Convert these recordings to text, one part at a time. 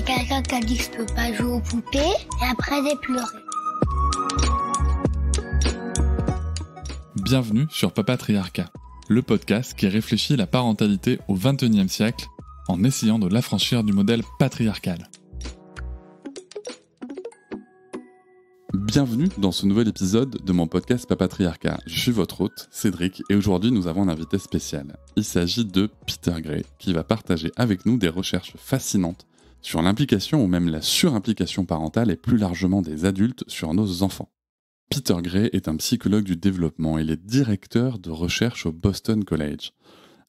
a quelqu'un qui a dit que je peux pas jouer aux poupées, et après j'ai pleuré. Bienvenue sur Papatriarcat, le podcast qui réfléchit la parentalité au XXIe siècle en essayant de l'affranchir du modèle patriarcal. Bienvenue dans ce nouvel épisode de mon podcast Papatriarcat. Je suis votre hôte, Cédric, et aujourd'hui nous avons un invité spécial. Il s'agit de Peter Gray, qui va partager avec nous des recherches fascinantes sur l'implication ou même la surimplication parentale et plus largement des adultes sur nos enfants. Peter Gray est un psychologue du développement et il est directeur de recherche au Boston College.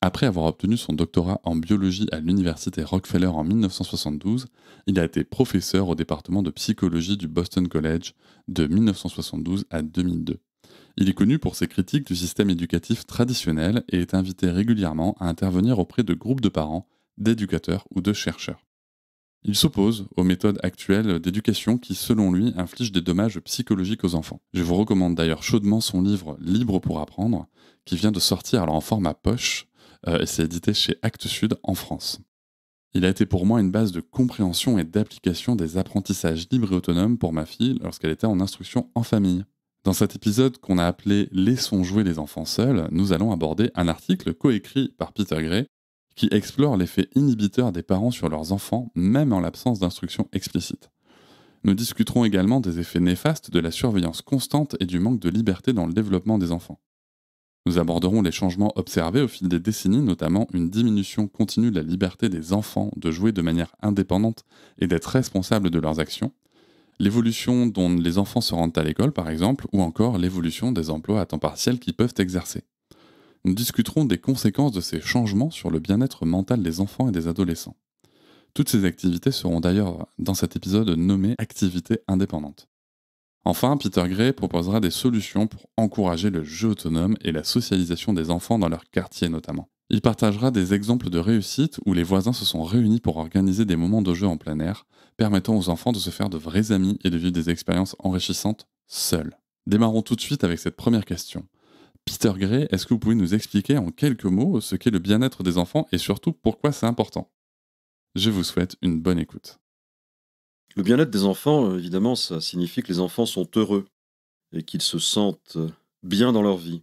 Après avoir obtenu son doctorat en biologie à l'université Rockefeller en 1972, il a été professeur au département de psychologie du Boston College de 1972 à 2002. Il est connu pour ses critiques du système éducatif traditionnel et est invité régulièrement à intervenir auprès de groupes de parents, d'éducateurs ou de chercheurs. Il s'oppose aux méthodes actuelles d'éducation qui, selon lui, infligent des dommages psychologiques aux enfants. Je vous recommande d'ailleurs chaudement son livre « Libre pour apprendre » qui vient de sortir alors en format poche et c'est édité chez Actes Sud en France. Il a été pour moi une base de compréhension et d'application des apprentissages libres et autonomes pour ma fille lorsqu'elle était en instruction en famille. Dans cet épisode qu'on a appelé « Laissons jouer les enfants seuls », nous allons aborder un article coécrit par Peter Gray qui explore l'effet inhibiteur des parents sur leurs enfants, même en l'absence d'instruction explicite. Nous discuterons également des effets néfastes de la surveillance constante et du manque de liberté dans le développement des enfants. Nous aborderons les changements observés au fil des décennies, notamment une diminution continue de la liberté des enfants de jouer de manière indépendante et d'être responsables de leurs actions, l'évolution dont les enfants se rendent à l'école par exemple, ou encore l'évolution des emplois à temps partiel qu'ils peuvent exercer. Nous discuterons des conséquences de ces changements sur le bien-être mental des enfants et des adolescents. Toutes ces activités seront d'ailleurs dans cet épisode nommées activités indépendantes. Enfin, Peter Gray proposera des solutions pour encourager le jeu autonome et la socialisation des enfants dans leur quartier notamment. Il partagera des exemples de réussite où les voisins se sont réunis pour organiser des moments de jeu en plein air, permettant aux enfants de se faire de vrais amis et de vivre des expériences enrichissantes seuls. Démarrons tout de suite avec cette première question. Peter Gray, est-ce que vous pouvez nous expliquer en quelques mots ce qu'est le bien-être des enfants et surtout pourquoi c'est important ? Je vous souhaite une bonne écoute. Le bien-être des enfants, évidemment, ça signifie que les enfants sont heureux et qu'ils se sentent bien dans leur vie,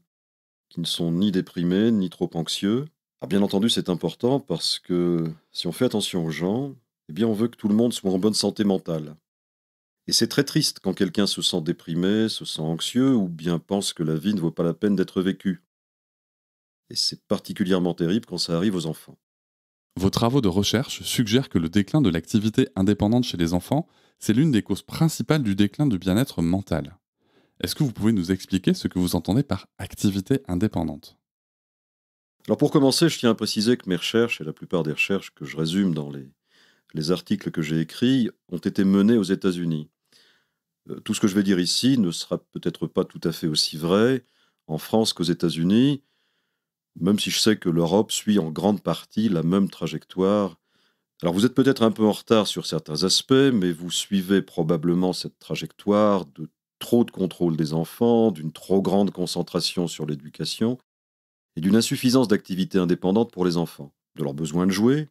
qu'ils ne sont ni déprimés, ni trop anxieux. Alors, bien entendu, c'est important parce que si on fait attention aux gens, eh bien, on veut que tout le monde soit en bonne santé mentale. Et c'est très triste quand quelqu'un se sent déprimé, se sent anxieux ou bien pense que la vie ne vaut pas la peine d'être vécue. Et c'est particulièrement terrible quand ça arrive aux enfants. Vos travaux de recherche suggèrent que le déclin de l'activité indépendante chez les enfants, c'est l'une des causes principales du déclin du bien-être mental. Est-ce que vous pouvez nous expliquer ce que vous entendez par activité indépendante ? Alors pour commencer, je tiens à préciser que mes recherches, et la plupart des recherches que je résume dans les articles que j'ai écrits, ont été menées aux États-Unis. Tout ce que je vais dire ici ne sera peut-être pas tout à fait aussi vrai en France qu'aux États-Unis, même si je sais que l'Europe suit en grande partie la même trajectoire. Alors vous êtes peut-être un peu en retard sur certains aspects, mais vous suivez probablement cette trajectoire de trop de contrôle des enfants, d'une trop grande concentration sur l'éducation et d'une insuffisance d'activité indépendante pour les enfants, de leur besoin de jouer,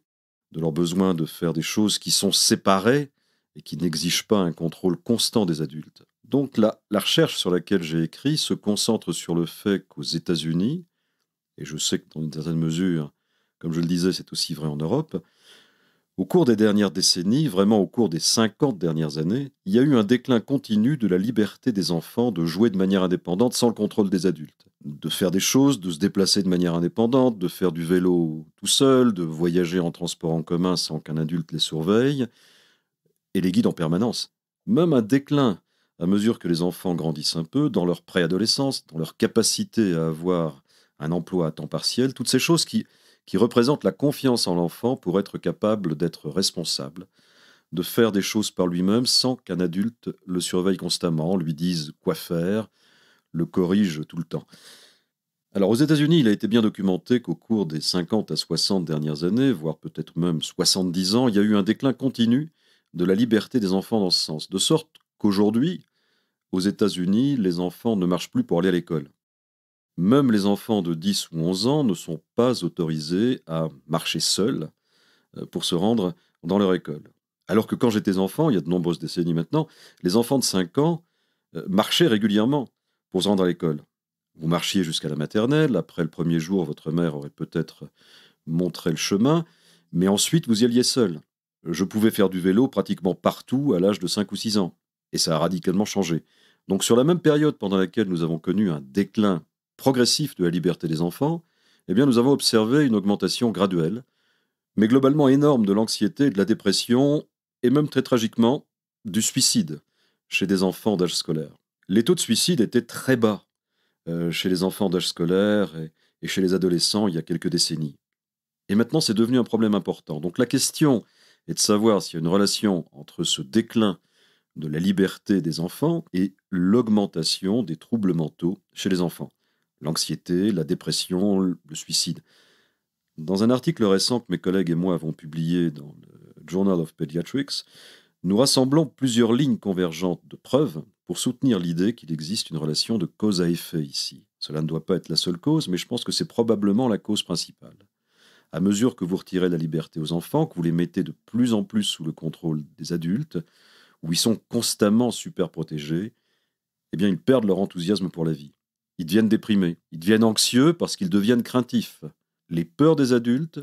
de leur besoin de faire des choses qui sont séparées et qui n'exigent pas un contrôle constant des adultes. Donc la recherche sur laquelle j'ai écrit se concentre sur le fait qu'aux États-Unis, et je sais que dans une certaine mesure, comme je le disais, c'est aussi vrai en Europe, au cours des dernières décennies, vraiment au cours des 50 dernières années, il y a eu un déclin continu de la liberté des enfants de jouer de manière indépendante sans le contrôle des adultes. De faire des choses, de se déplacer de manière indépendante, de faire du vélo tout seul, de voyager en transport en commun sans qu'un adulte les surveille et les guide en permanence. Même un déclin à mesure que les enfants grandissent un peu, dans leur préadolescence, dans leur capacité à avoir un emploi à temps partiel, toutes ces choses qui représentent la confiance en l'enfant pour être capable d'être responsable, de faire des choses par lui-même sans qu'un adulte le surveille constamment, lui dise quoi faire, le corrige tout le temps. Alors aux États-Unis, il a été bien documenté qu'au cours des 50 à 60 dernières années, voire peut-être même 70 ans, il y a eu un déclin continu de la liberté des enfants dans ce sens, de sorte qu'aujourd'hui, aux États-Unis, les enfants ne marchent plus pour aller à l'école. Même les enfants de 10 ou 11 ans ne sont pas autorisés à marcher seuls pour se rendre dans leur école. Alors que quand j'étais enfant, il y a de nombreuses décennies maintenant, les enfants de 5 ans marchaient régulièrement pour se rendre à l'école. Vous marchiez jusqu'à la maternelle, après le premier jour, votre mère aurait peut-être montré le chemin, mais ensuite vous y alliez seul. Je pouvais faire du vélo pratiquement partout à l'âge de 5 ou 6 ans, et ça a radicalement changé. Donc sur la même période pendant laquelle nous avons connu un déclin progressif de la liberté des enfants, eh bien nous avons observé une augmentation graduelle, mais globalement énorme de l'anxiété et de la dépression, et même très tragiquement, du suicide chez des enfants d'âge scolaire. Les taux de suicide étaient très bas chez les enfants d'âge scolaire et chez les adolescents il y a quelques décennies. Et maintenant, c'est devenu un problème important. Donc la question est de savoir s'il y a une relation entre ce déclin de la liberté des enfants et l'augmentation des troubles mentaux chez les enfants. L'anxiété, la dépression, le suicide. Dans un article récent que mes collègues et moi avons publié dans le Journal of Pediatrics, nous rassemblons plusieurs lignes convergentes de preuves pour soutenir l'idée qu'il existe une relation de cause à effet ici. Cela ne doit pas être la seule cause, mais je pense que c'est probablement la cause principale. À mesure que vous retirez la liberté aux enfants, que vous les mettez de plus en plus sous le contrôle des adultes, où ils sont constamment super protégés, eh bien ils perdent leur enthousiasme pour la vie. Ils deviennent déprimés, ils deviennent anxieux parce qu'ils deviennent craintifs. Les peurs des adultes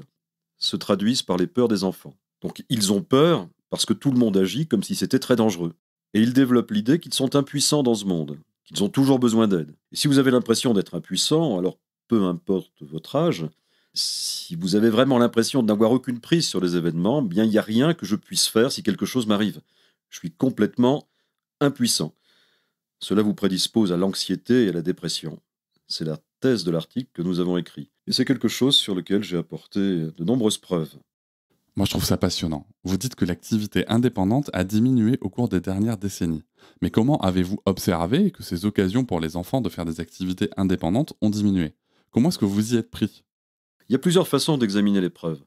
se traduisent par les peurs des enfants. Donc ils ont peur parce que tout le monde agit comme si c'était très dangereux. Et ils développent l'idée qu'ils sont impuissants dans ce monde, qu'ils ont toujours besoin d'aide. Et si vous avez l'impression d'être impuissant, alors peu importe votre âge, si vous avez vraiment l'impression de n'avoir aucune prise sur les événements, bien il n'y a rien que je puisse faire si quelque chose m'arrive. Je suis complètement impuissant. Cela vous prédispose à l'anxiété et à la dépression. C'est la thèse de l'article que nous avons écrit. Et c'est quelque chose sur lequel j'ai apporté de nombreuses preuves. Moi, je trouve ça passionnant. Vous dites que l'activité indépendante a diminué au cours des dernières décennies. Mais comment avez-vous observé que ces occasions pour les enfants de faire des activités indépendantes ont diminué? Comment est-ce que vous y êtes pris? Il y a plusieurs façons d'examiner les preuves.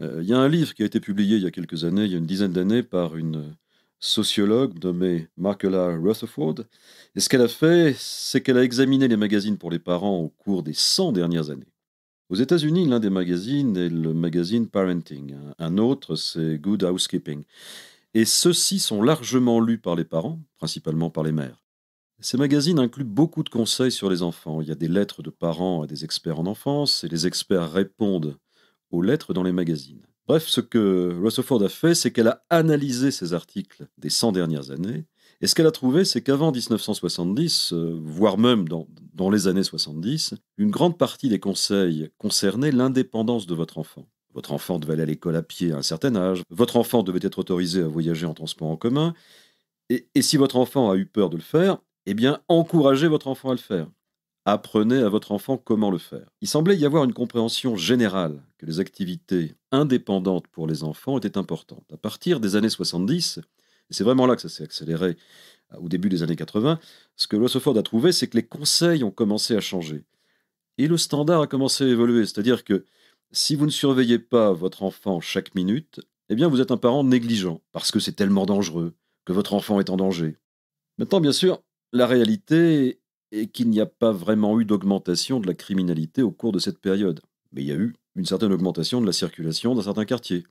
Il y a un livre qui a été publié il y a quelques années, il y a une dizaine d'années, par une sociologue nommée Marcella Rutherford. Et ce qu'elle a fait, c'est qu'elle a examiné les magazines pour les parents au cours des 100 dernières années. Aux États-Unis, l'un des magazines est le magazine Parenting. Un autre, c'est Good Housekeeping. Et ceux-ci sont largement lus par les parents, principalement par les mères. Ces magazines incluent beaucoup de conseils sur les enfants. Il y a des lettres de parents à des experts en enfance, et les experts répondent aux lettres dans les magazines. Bref, ce que Rutherford a fait, c'est qu'elle a analysé ces articles des 100 dernières années, et ce qu'elle a trouvé, c'est qu'avant 1970, voire même dans les années 70, une grande partie des conseils concernaient l'indépendance de votre enfant. Votre enfant devait aller à l'école à pied à un certain âge, votre enfant devait être autorisé à voyager en transport en commun, et si votre enfant a eu peur de le faire, eh bien, encouragez votre enfant à le faire. Apprenez à votre enfant comment le faire. Il semblait y avoir une compréhension générale que les activités indépendantes pour les enfants étaient importantes. À partir des années 70, et c'est vraiment là que ça s'est accéléré au début des années 80, ce que Rutherford a trouvé, c'est que les conseils ont commencé à changer. Et le standard a commencé à évoluer. C'est-à-dire que si vous ne surveillez pas votre enfant chaque minute, eh bien vous êtes un parent négligent, parce que c'est tellement dangereux, que votre enfant est en danger. Maintenant, bien sûr, la réalité est qu'il n'y a pas vraiment eu d'augmentation de la criminalité au cours de cette période. Mais il y a eu une certaine augmentation de la circulation dans certains quartiers.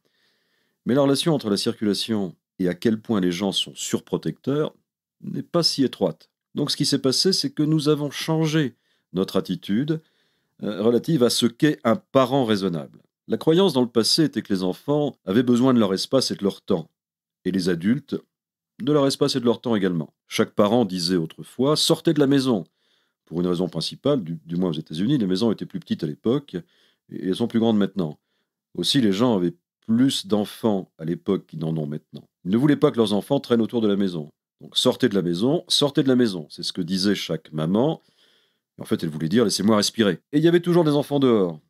Mais la relation entre la circulation et à quel point les gens sont surprotecteurs n'est pas si étroite. Donc ce qui s'est passé, c'est que nous avons changé notre attitude relative à ce qu'est un parent raisonnable. La croyance dans le passé était que les enfants avaient besoin de leur espace et de leur temps, et les adultes de leur espace et de leur temps également. Chaque parent disait autrefois « sortez de la maison ». Pour une raison principale, du moins aux États-Unis, les maisons étaient plus petites à l'époque et elles sont plus grandes maintenant. Aussi, les gens avaient plus d'enfants à l'époque qu'ils n'en ont maintenant. Ils ne voulaient pas que leurs enfants traînent autour de la maison. Donc sortez de la maison, sortez de la maison. C'est ce que disait chaque maman. Et en fait, elle voulait dire « laissez-moi respirer ». Et il y avait toujours des enfants dehors.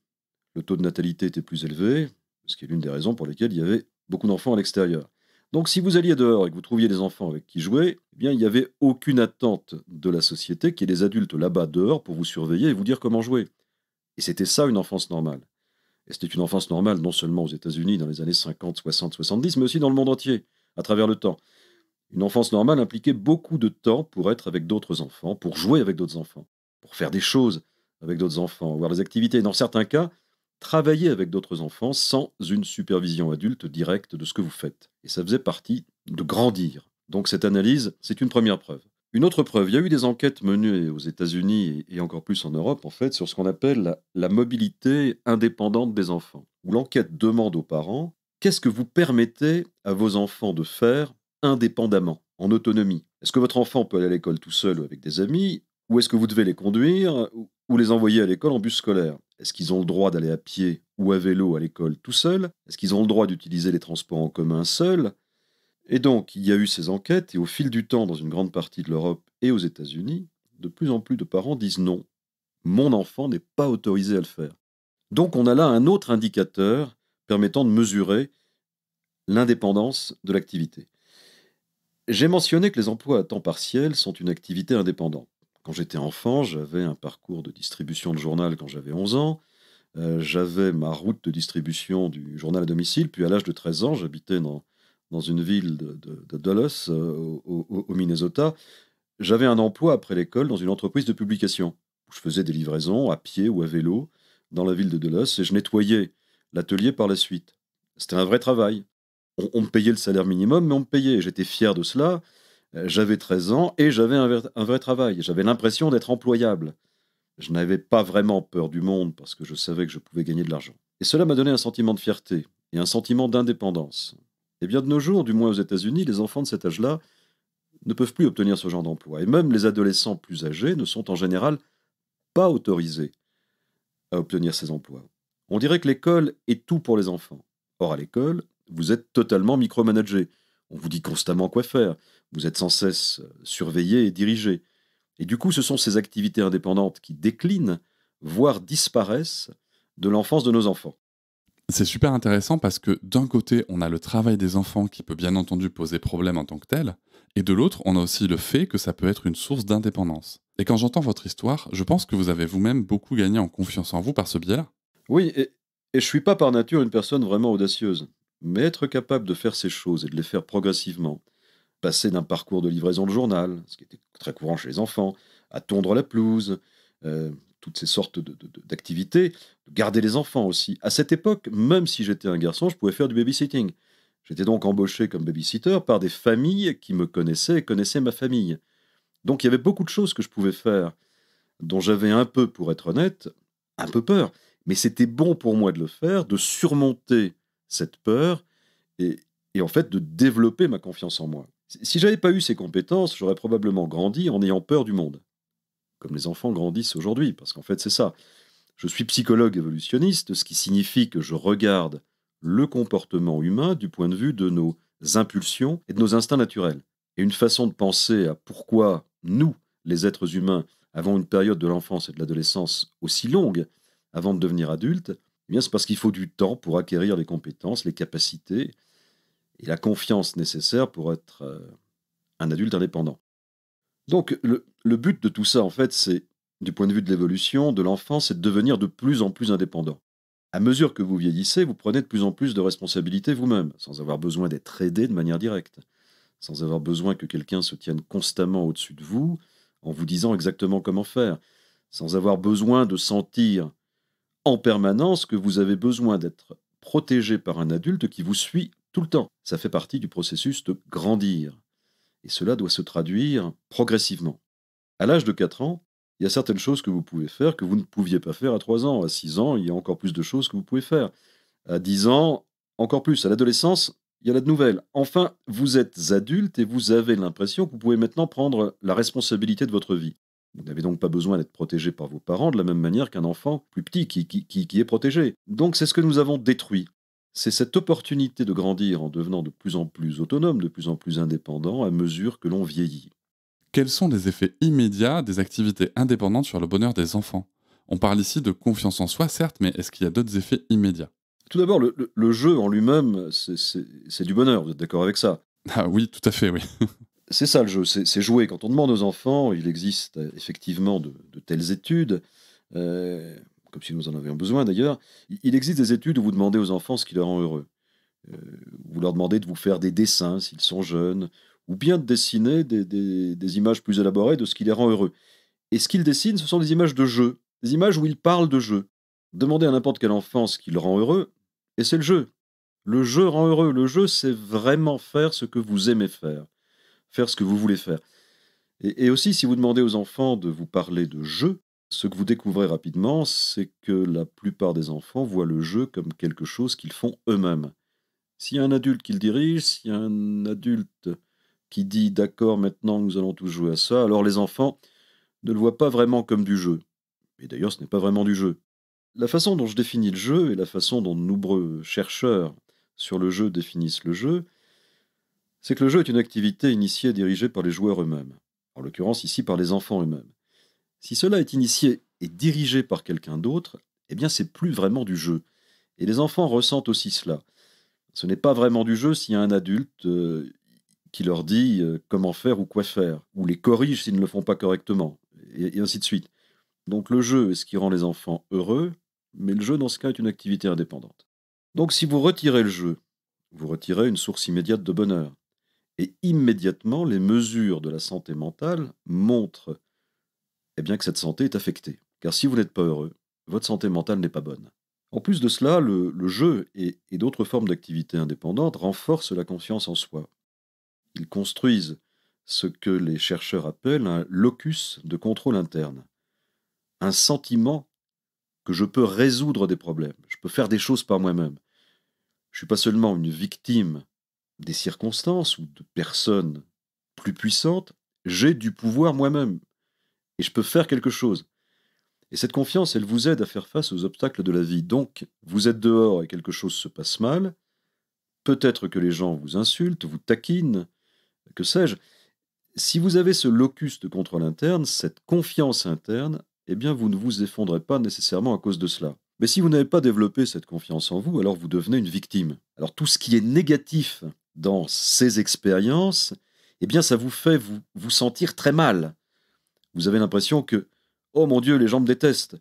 Le taux de natalité était plus élevé, ce qui est l'une des raisons pour lesquelles il y avait beaucoup d'enfants à l'extérieur. Donc si vous alliez dehors et que vous trouviez des enfants avec qui jouer, eh bien, il n'y avait aucune attente de la société qu'il y ait des adultes là-bas dehors pour vous surveiller et vous dire comment jouer. Et c'était ça une enfance normale. Et c'était une enfance normale non seulement aux États-Unis dans les années 50, 60, 70, mais aussi dans le monde entier, à travers le temps. Une enfance normale impliquait beaucoup de temps pour être avec d'autres enfants, pour jouer avec d'autres enfants, pour faire des choses avec d'autres enfants, voir des activités. Dans certains cas, travailler avec d'autres enfants sans une supervision adulte directe de ce que vous faites. Et ça faisait partie de grandir. Donc cette analyse, c'est une première preuve. Une autre preuve, il y a eu des enquêtes menées aux États-Unis et encore plus en Europe, en fait, sur ce qu'on appelle la mobilité indépendante des enfants, où l'enquête demande aux parents qu'est-ce que vous permettez à vos enfants de faire indépendamment, en autonomie. Est-ce que votre enfant peut aller à l'école tout seul ou avec des amis, ou est-ce que vous devez les conduire ou les envoyer à l'école en bus scolaire? Est-ce qu'ils ont le droit d'aller à pied ou à vélo à l'école tout seuls? Est-ce qu'ils ont le droit d'utiliser les transports en commun seuls? Et donc, il y a eu ces enquêtes, et au fil du temps, dans une grande partie de l'Europe et aux États-Unis, de plus en plus de parents disent non, mon enfant n'est pas autorisé à le faire. Donc, on a là un autre indicateur permettant de mesurer l'indépendance de l'activité. J'ai mentionné que les emplois à temps partiel sont une activité indépendante. Quand j'étais enfant, j'avais un parcours de distribution de journal quand j'avais 11 ans. J'avais ma route de distribution du journal à domicile. Puis à l'âge de 13 ans, j'habitais dans une ville de Dulles, au Minnesota. J'avais un emploi après l'école dans une entreprise de publication. Je faisais des livraisons à pied ou à vélo dans la ville de Dulles et je nettoyais l'atelier par la suite. C'était un vrai travail. On me payait le salaire minimum, mais on me payait. J'étais fier de cela. J'avais 13 ans et j'avais un vrai travail. J'avais l'impression d'être employable. Je n'avais pas vraiment peur du monde parce que je savais que je pouvais gagner de l'argent. Et cela m'a donné un sentiment de fierté et un sentiment d'indépendance. Et bien de nos jours, du moins aux États-Unis, les enfants de cet âge-là ne peuvent plus obtenir ce genre d'emploi. Et même les adolescents plus âgés ne sont en général pas autorisés à obtenir ces emplois. On dirait que l'école est tout pour les enfants. Or, à l'école, vous êtes totalement micromanagé. On vous dit constamment quoi faire. Vous êtes sans cesse surveillé et dirigé. Et du coup, ce sont ces activités indépendantes qui déclinent, voire disparaissent, de l'enfance de nos enfants. C'est super intéressant parce que d'un côté, on a le travail des enfants qui peut bien entendu poser problème en tant que tel, et de l'autre, on a aussi le fait que ça peut être une source d'indépendance. Et quand j'entends votre histoire, je pense que vous avez vous-même beaucoup gagné en confiance en vous par ce biais-là. Oui, et je ne suis pas par nature une personne vraiment audacieuse. Mais être capable de faire ces choses et de les faire progressivement, passer d'un parcours de livraison de journal, ce qui était très courant chez les enfants, à tondre la pelouse, toutes ces sortes d'activités, de garder les enfants aussi. À cette époque, même si j'étais un garçon, je pouvais faire du babysitting. J'étais donc embauché comme babysitter par des familles qui me connaissaient et connaissaient ma famille. Donc il y avait beaucoup de choses que je pouvais faire, dont j'avais un peu, pour être honnête, un peu peur. Mais c'était bon pour moi de le faire, de surmonter cette peur et, et en fait de développer ma confiance en moi. Si j'avais pas eu ces compétences, j'aurais probablement grandi en ayant peur du monde, comme les enfants grandissent aujourd'hui, parce qu'en fait c'est ça. Je suis psychologue évolutionniste, ce qui signifie que je regarde le comportement humain du point de vue de nos impulsions et de nos instincts naturels. Et une façon de penser à pourquoi nous, les êtres humains, avons une période de l'enfance et de l'adolescence aussi longue avant de devenir adultes, eh bien c'est parce qu'il faut du temps pour acquérir les compétences, les capacités et la confiance nécessaire pour être un adulte indépendant. Donc le but de tout ça, en fait, c'est, du point de vue de l'évolution de l'enfant, c'est de devenir de plus en plus indépendant. À mesure que vous vieillissez, vous prenez de plus en plus de responsabilités vous-même, sans avoir besoin d'être aidé de manière directe, sans avoir besoin que quelqu'un se tienne constamment au-dessus de vous en vous disant exactement comment faire, sans avoir besoin de sentir en permanence que vous avez besoin d'être protégé par un adulte qui vous suit tout le temps. Ça fait partie du processus de grandir. Et cela doit se traduire progressivement. À l'âge de 4 ans, il y a certaines choses que vous pouvez faire que vous ne pouviez pas faire à 3 ans. À 6 ans, il y a encore plus de choses que vous pouvez faire. À 10 ans, encore plus. À l'adolescence, il y a la nouvelle. Enfin, vous êtes adulte et vous avez l'impression que vous pouvez maintenant prendre la responsabilité de votre vie. Vous n'avez donc pas besoin d'être protégé par vos parents de la même manière qu'un enfant plus petit qui est protégé. Donc c'est ce que nous avons détruit. C'est cette opportunité de grandir en devenant de plus en plus autonome, de plus en plus indépendant à mesure que l'on vieillit. Quels sont les effets immédiats des activités indépendantes sur le bonheur des enfants? On parle ici de confiance en soi, certes, mais est-ce qu'il y a d'autres effets immédiats? Tout d'abord, le jeu en lui-même, c'est du bonheur, vous êtes d'accord avec ça? Ah oui, tout à fait, oui. C'est ça le jeu, c'est jouer. Quand on demande aux enfants, il existe effectivement de telles études, comme si nous en avions besoin d'ailleurs, il existe des études où vous demandez aux enfants ce qui les rend heureux. Euh, vous leur demandez de vous faire des dessins s'ils sont jeunes, ou bien de dessiner des images plus élaborées de ce qui les rend heureux. Et ce qu'ils dessinent, ce sont des images de jeu, des images où ils parlent de jeu. Demandez à n'importe quel enfant ce qui le rend heureux, et c'est le jeu. Le jeu rend heureux. Le jeu, c'est vraiment faire ce que vous aimez faire ce que vous voulez faire. Et aussi, si vous demandez aux enfants de vous parler de jeu, ce que vous découvrez rapidement, c'est que la plupart des enfants voient le jeu comme quelque chose qu'ils font eux-mêmes. S'il y a un adulte qui le dirige, s'il y a un adulte qui dit d'accord, maintenant nous allons tous jouer à ça, alors les enfants ne le voient pas vraiment comme du jeu. Et d'ailleurs, ce n'est pas vraiment du jeu. La façon dont je définis le jeu et la façon dont de nombreux chercheurs sur le jeu définissent le jeu, c'est que le jeu est une activité initiée et dirigée par les joueurs eux-mêmes, en l'occurrence ici par les enfants eux-mêmes. Si cela est initié et dirigé par quelqu'un d'autre, eh bien c'est plus vraiment du jeu. Et les enfants ressentent aussi cela. Ce n'est pas vraiment du jeu s'il y a un adulte qui leur dit comment faire ou quoi faire, ou les corrige s'ils ne le font pas correctement, et ainsi de suite. Donc le jeu est ce qui rend les enfants heureux, mais le jeu dans ce cas est une activité indépendante. Donc si vous retirez le jeu, vous retirez une source immédiate de bonheur. Et immédiatement, les mesures de la santé mentale montrent que cette santé est affectée. Car si vous n'êtes pas heureux, votre santé mentale n'est pas bonne. En plus de cela, le jeu et d'autres formes d'activités indépendantes renforcent la confiance en soi. Ils construisent ce que les chercheurs appellent un locus de contrôle interne. Un sentiment que je peux résoudre des problèmes, je peux faire des choses par moi-même. Je ne suis pas seulement une victime des circonstances ou de personnes plus puissantes, j'ai du pouvoir moi-même et je peux faire quelque chose. Et cette confiance, elle vous aide à faire face aux obstacles de la vie. Donc, vous êtes dehors et quelque chose se passe mal, peut-être que les gens vous insultent, vous taquinent, que sais-je. Si vous avez ce locus de contrôle interne, cette confiance interne, eh bien vous ne vous effondrez pas nécessairement à cause de cela. Mais si vous n'avez pas développé cette confiance en vous, alors vous devenez une victime. Alors tout ce qui est négatif dans ces expériences, eh bien ça vous fait vous sentir très mal. Vous avez l'impression que, oh mon Dieu, les gens me détestent,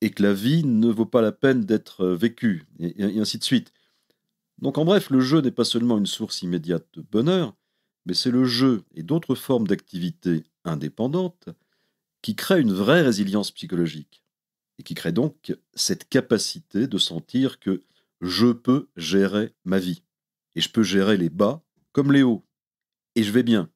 et que la vie ne vaut pas la peine d'être vécue, et ainsi de suite. Donc en bref, le jeu n'est pas seulement une source immédiate de bonheur, mais c'est le jeu et d'autres formes d'activités indépendantes qui créent une vraie résilience psychologique, et qui créent donc cette capacité de sentir que je peux gérer ma vie, et je peux gérer les bas comme les hauts, et je vais bien.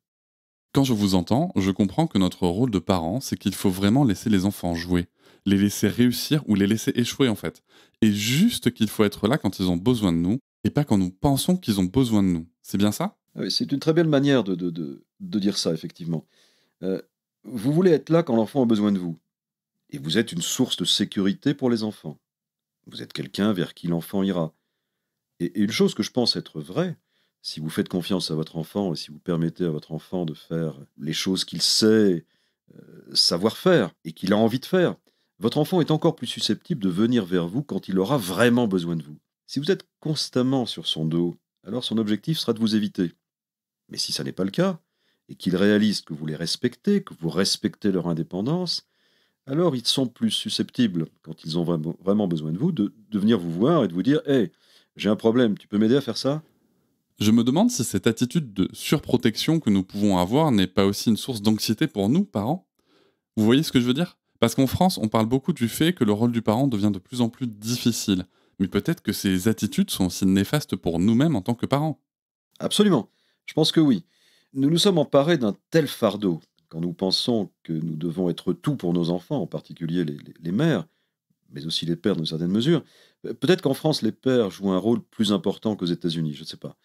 Quand je vous entends, je comprends que notre rôle de parent, c'est qu'il faut vraiment laisser les enfants jouer, les laisser réussir ou les laisser échouer en fait. Et juste qu'il faut être là quand ils ont besoin de nous, et pas quand nous pensons qu'ils ont besoin de nous. C'est bien ça? Oui, c'est une très belle manière de dire ça, effectivement. Vous voulez être là quand l'enfant a besoin de vous, et vous êtes une source de sécurité pour les enfants. Vous êtes quelqu'un vers qui l'enfant ira. Et une chose que je pense être vraie, si vous faites confiance à votre enfant et si vous permettez à votre enfant de faire les choses qu'il sait savoir faire et qu'il a envie de faire, votre enfant est encore plus susceptible de venir vers vous quand il aura vraiment besoin de vous. Si vous êtes constamment sur son dos, alors son objectif sera de vous éviter. Mais si ça n'est pas le cas, et qu'ils réalisent que vous les respectez, que vous respectez leur indépendance, alors ils sont plus susceptibles, quand ils ont vraiment besoin de vous, de venir vous voir et de vous dire « Hey, j'ai un problème, tu peux m'aider à faire ça ?» Je me demande si cette attitude de surprotection que nous pouvons avoir n'est pas aussi une source d'anxiété pour nous, parents. Vous voyez ce que je veux dire? Parce qu'en France, on parle beaucoup du fait que le rôle du parent devient de plus en plus difficile. Mais peut-être que ces attitudes sont aussi néfastes pour nous-mêmes en tant que parents. Absolument, je pense que oui. Nous nous sommes emparés d'un tel fardeau, quand nous pensons que nous devons être tout pour nos enfants, en particulier les mères, mais aussi les pères dans une certaine mesure. Peut-être qu'en France, les pères jouent un rôle plus important qu'aux États-Unis, je ne sais pas.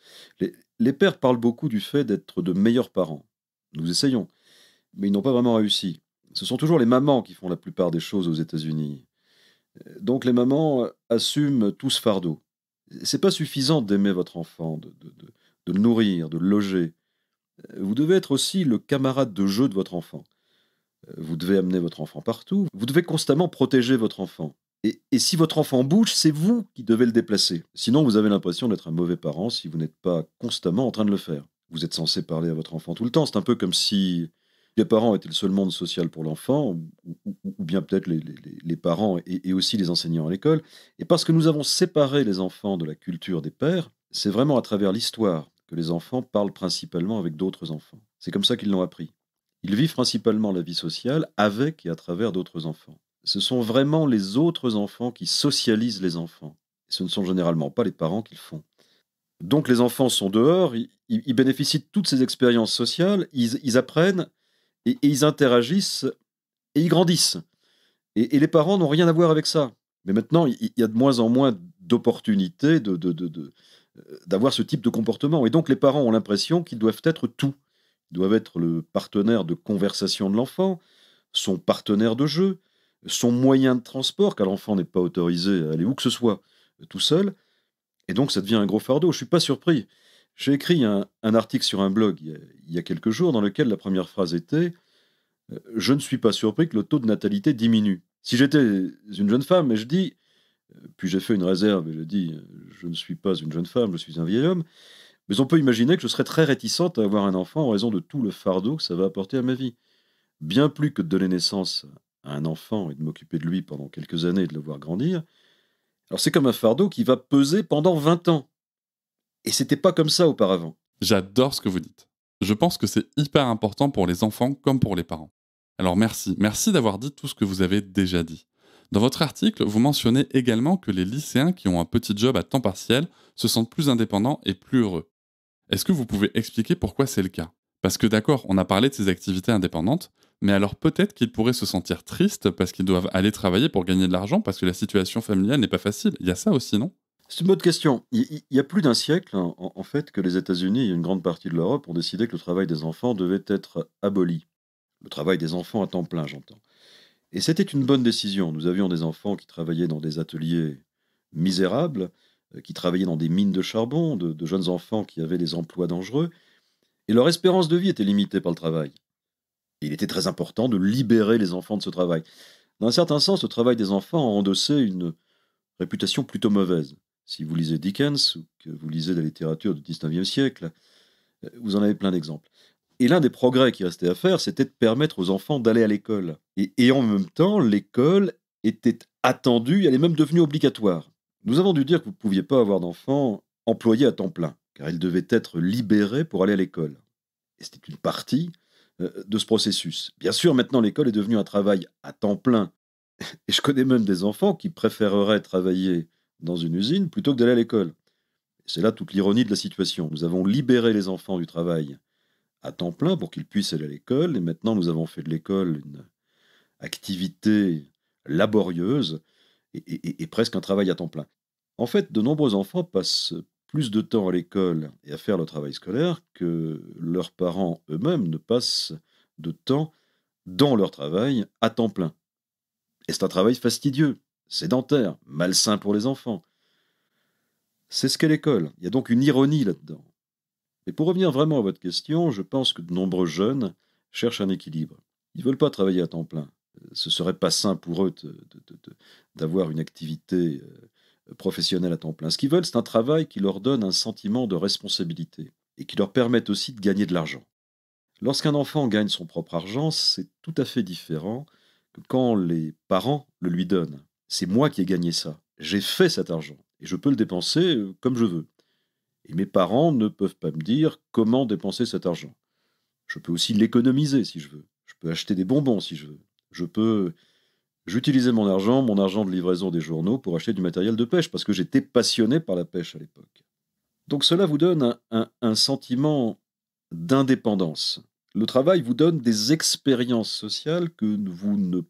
Les pères parlent beaucoup du fait d'être de meilleurs parents. Nous essayons, mais ils n'ont pas vraiment réussi. Ce sont toujours les mamans qui font la plupart des choses aux États-Unis. Donc les mamans assument tout ce fardeau. C'est pas suffisant d'aimer votre enfant, de le nourrir, de le loger. Vous devez être aussi le camarade de jeu de votre enfant. Vous devez amener votre enfant partout. Vous devez constamment protéger votre enfant. Et si votre enfant bouge, c'est vous qui devez le déplacer. Sinon, vous avez l'impression d'être un mauvais parent si vous n'êtes pas constamment en train de le faire. Vous êtes censé parler à votre enfant tout le temps. C'est un peu comme si les parents étaient le seul monde social pour l'enfant, ou bien peut-être les parents et aussi les enseignants à l'école. Et parce que nous avons séparé les enfants de la culture des pères, c'est vraiment à travers l'histoire que les enfants parlent principalement avec d'autres enfants. C'est comme ça qu'ils l'ont appris. Ils vivent principalement la vie sociale avec et à travers d'autres enfants. ce sont vraiment les autres enfants qui socialisent les enfants. Ce ne sont généralement pas les parents qui le font. Donc les enfants sont dehors, ils bénéficient de toutes ces expériences sociales, ils apprennent et ils interagissent et ils grandissent. Et les parents n'ont rien à voir avec ça. Mais maintenant, il y a de moins en moins d'opportunités d'avoir ce type de comportement. Et donc les parents ont l'impression qu'ils doivent être tout. Ils doivent être le partenaire de conversation de l'enfant, son partenaire de jeu, son moyen de transport, car l'enfant n'est pas autorisé à aller où que ce soit tout seul. Et donc ça devient un gros fardeau. Je ne suis pas surpris. J'ai écrit un article sur un blog il y a quelques jours dans lequel la première phrase était je ne suis pas surpris que le taux de natalité diminue. Si j'étais une jeune femme, et je dis, puis j'ai fait une réserve et je dis je ne suis pas une jeune femme, je suis un vieil homme, mais on peut imaginer que je serais très réticente à avoir un enfant en raison de tout le fardeau que ça va apporter à ma vie. Bien plus que de donner naissance à un enfant et de m'occuper de lui pendant quelques années et de le voir grandir, alors c'est comme un fardeau qui va peser pendant 20 ans. Et c'était pas comme ça auparavant. J'adore ce que vous dites. Je pense que c'est hyper important pour les enfants comme pour les parents. Alors merci, merci d'avoir dit tout ce que vous avez déjà dit. Dans votre article, vous mentionnez également que les lycéens qui ont un petit job à temps partiel se sentent plus indépendants et plus heureux. Est-ce que vous pouvez expliquer pourquoi c'est le cas? Parce que d'accord, on a parlé de ces activités indépendantes, mais alors peut-être qu'ils pourraient se sentir tristes parce qu'ils doivent aller travailler pour gagner de l'argent parce que la situation familiale n'est pas facile. Il y a ça aussi, non? C'est une bonne question. Il y a plus d'un siècle, en fait, que les États-Unis et une grande partie de l'Europe ont décidé que le travail des enfants devait être aboli. Le travail des enfants à temps plein, j'entends. Et c'était une bonne décision. Nous avions des enfants qui travaillaient dans des ateliers misérables, qui travaillaient dans des mines de charbon, de jeunes enfants qui avaient des emplois dangereux, et leur espérance de vie était limitée par le travail. Et il était très important de libérer les enfants de ce travail. Dans un certain sens, le travail des enfants a endossé une réputation plutôt mauvaise. Si vous lisez Dickens ou que vous lisez la littérature du 19e siècle, vous en avez plein d'exemples. Et l'un des progrès qui restait à faire, c'était de permettre aux enfants d'aller à l'école. Et en même temps, l'école était attendue, elle est même devenue obligatoire. Nous avons dû dire que vous ne pouviez pas avoir d'enfants employés à temps plein, car ils devaient être libérés pour aller à l'école. Et c'était une partie de ce processus. Bien sûr, maintenant, l'école est devenue un travail à temps plein. Et je connais même des enfants qui préféreraient travailler dans une usine plutôt que d'aller à l'école. C'est là toute l'ironie de la situation. Nous avons libéré les enfants du travail à temps plein pour qu'ils puissent aller à l'école, et maintenant nous avons fait de l'école une activité laborieuse et presque un travail à temps plein. En fait, de nombreux enfants passent plus de temps à l'école et à faire le travail scolaire que leurs parents eux-mêmes ne passent de temps dans leur travail à temps plein. Et c'est un travail fastidieux, sédentaire, malsain pour les enfants. C'est ce qu'est l'école. Il y a donc une ironie là-dedans. Et pour revenir vraiment à votre question, je pense que de nombreux jeunes cherchent un équilibre. Ils ne veulent pas travailler à temps plein. Ce ne serait pas sain pour eux d'avoir une activité professionnelle à temps plein. Ce qu'ils veulent, c'est un travail qui leur donne un sentiment de responsabilité et qui leur permette aussi de gagner de l'argent. Lorsqu'un enfant gagne son propre argent, c'est tout à fait différent que quand les parents le lui donnent. C'est moi qui ai gagné ça. J'ai fait cet argent et je peux le dépenser comme je veux. Et mes parents ne peuvent pas me dire comment dépenser cet argent. Je peux aussi l'économiser si je veux. Je peux acheter des bonbons si je veux. J'utilisais mon argent de livraison des journaux pour acheter du matériel de pêche parce que j'étais passionné par la pêche à l'époque. Donc cela vous donne un sentiment d'indépendance. Le travail vous donne des expériences sociales que vous ne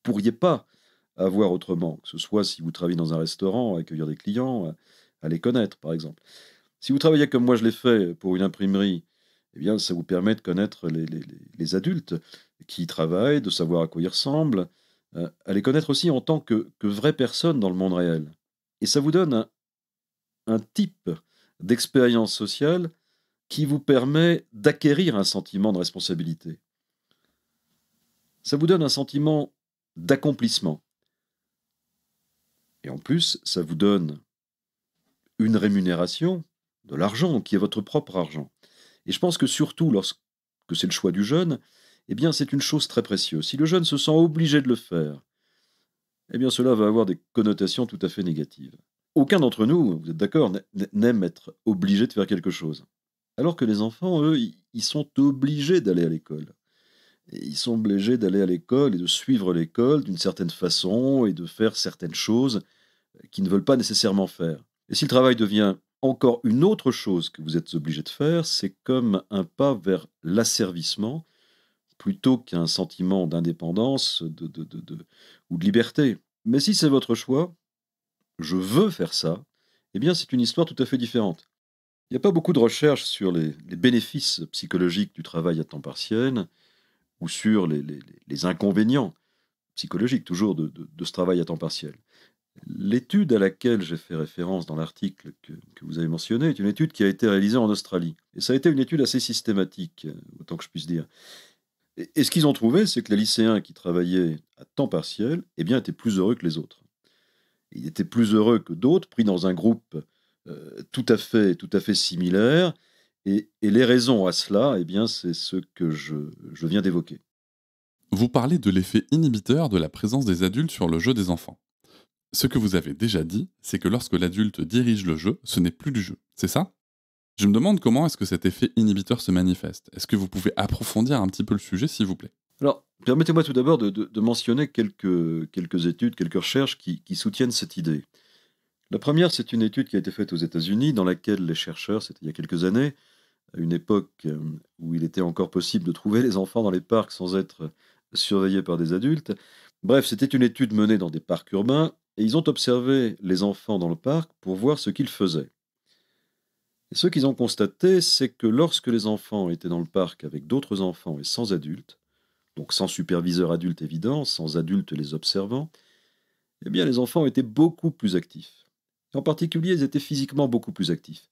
pourriez pas avoir autrement, que ce soit si vous travaillez dans un restaurant, accueillir des clients, à les connaître par exemple. Si vous travaillez comme moi je l'ai fait pour une imprimerie, eh bien ça vous permet de connaître les adultes qui y travaillent, de savoir à quoi ils ressemblent, à les connaître aussi en tant que vraies personnes dans le monde réel. Et ça vous donne un type d'expérience sociale qui vous permet d'acquérir un sentiment de responsabilité. Ça vous donne un sentiment d'accomplissement. Et en plus, ça vous donne une rémunération, de l'argent, qui est votre propre argent. Et je pense que surtout lorsque c'est le choix du jeune, eh bien c'est une chose très précieuse. Si le jeune se sent obligé de le faire, eh bien cela va avoir des connotations tout à fait négatives. Aucun d'entre nous, vous êtes d'accord, n'aime être obligé de faire quelque chose. Alors que les enfants, eux, ils sont obligés d'aller à l'école. Et ils sont obligés d'aller à l'école et de suivre l'école d'une certaine façon et de faire certaines choses qu'ils ne veulent pas nécessairement faire. Et si le travail devient encore une autre chose que vous êtes obligé de faire, c'est comme un pas vers l'asservissement plutôt qu'un sentiment d'indépendance ou de liberté. Mais si c'est votre choix, je veux faire ça, eh bien c'est une histoire tout à fait différente. Il n'y a pas beaucoup de recherches sur les bénéfices psychologiques du travail à temps partiel ou sur les inconvénients psychologiques toujours de ce travail à temps partiel. L'étude à laquelle j'ai fait référence dans l'article que vous avez mentionné est une étude qui a été réalisée en Australie. Et ça a été une étude assez systématique, autant que je puisse dire. Et ce qu'ils ont trouvé, c'est que les lycéens qui travaillaient à temps partiel eh bien, étaient plus heureux que les autres. Ils étaient plus heureux que d'autres, pris dans un groupe tout à fait similaire. Et les raisons à cela, eh bien, c'est ce que je viens d'évoquer. Vous parlez de l'effet inhibiteur de la présence des adultes sur le jeu des enfants. Ce que vous avez déjà dit, c'est que lorsque l'adulte dirige le jeu, ce n'est plus du jeu, c'est ça? Je me demande comment est-ce que cet effet inhibiteur se manifeste. Est-ce que vous pouvez approfondir un petit peu le sujet, s'il vous plaît? Alors, permettez-moi tout d'abord de mentionner quelques études, quelques recherches qui soutiennent cette idée. La première, c'est une étude qui a été faite aux États-Unis, dans laquelle les chercheurs, c'était il y a quelques années, à une époque où il était encore possible de trouver les enfants dans les parcs sans être surveillés par des adultes. Bref, c'était une étude menée dans des parcs urbains, et ils ont observé les enfants dans le parc pour voir ce qu'ils faisaient. Et ce qu'ils ont constaté, c'est que lorsque les enfants étaient dans le parc avec d'autres enfants et sans adultes, donc sans superviseur adulte évident, sans adultes les observant, eh bien les enfants étaient beaucoup plus actifs. En particulier, ils étaient physiquement beaucoup plus actifs.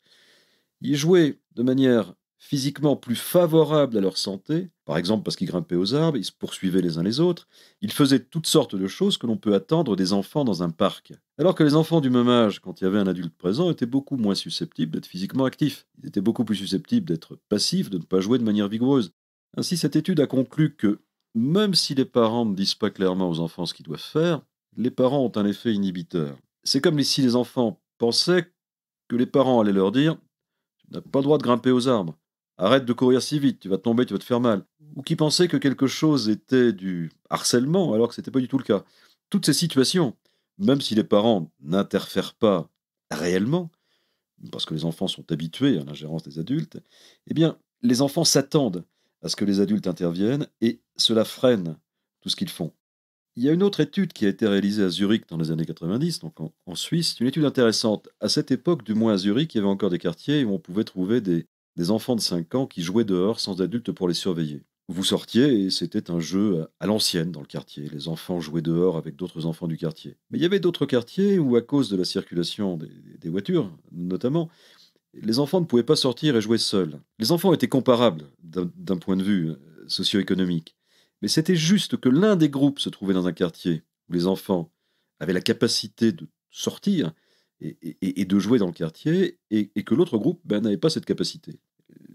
Ils jouaient de manière physiquement plus favorable à leur santé, par exemple parce qu'ils grimpaient aux arbres, ils se poursuivaient les uns les autres, ils faisaient toutes sortes de choses que l'on peut attendre des enfants dans un parc. Alors que les enfants du même âge, quand il y avait un adulte présent, étaient beaucoup moins susceptibles d'être physiquement actifs. Ils étaient beaucoup plus susceptibles d'être passifs, de ne pas jouer de manière vigoureuse. Ainsi, cette étude a conclu que, même si les parents ne disent pas clairement aux enfants ce qu'ils doivent faire, les parents ont un effet inhibiteur. C'est comme si les enfants pensaient que les parents allaient leur dire « Tu n'as pas le droit de grimper aux arbres. Arrête de courir si vite, tu vas tomber, tu vas te faire mal. » Ou qui pensaient que quelque chose était du harcèlement alors que ce n'était pas du tout le cas. Toutes ces situations, même si les parents n'interfèrent pas réellement, parce que les enfants sont habitués à l'ingérence des adultes, eh bien, les enfants s'attendent à ce que les adultes interviennent et cela freine tout ce qu'ils font. Il y a une autre étude qui a été réalisée à Zurich dans les années 90, donc en Suisse. C'est une étude intéressante. À cette époque, du moins à Zurich, il y avait encore des quartiers où on pouvait trouver des enfants de 5 ans qui jouaient dehors sans adultes pour les surveiller. Vous sortiez et c'était un jeu à l'ancienne dans le quartier. Les enfants jouaient dehors avec d'autres enfants du quartier. Mais il y avait d'autres quartiers où, à cause de la circulation des voitures, notamment, les enfants ne pouvaient pas sortir et jouer seuls. Les enfants étaient comparables d'un point de vue socio-économique. Mais c'était juste que l'un des groupes se trouvait dans un quartier où les enfants avaient la capacité de sortir et de jouer dans le quartier, et que l'autre groupe n'avait pas cette capacité.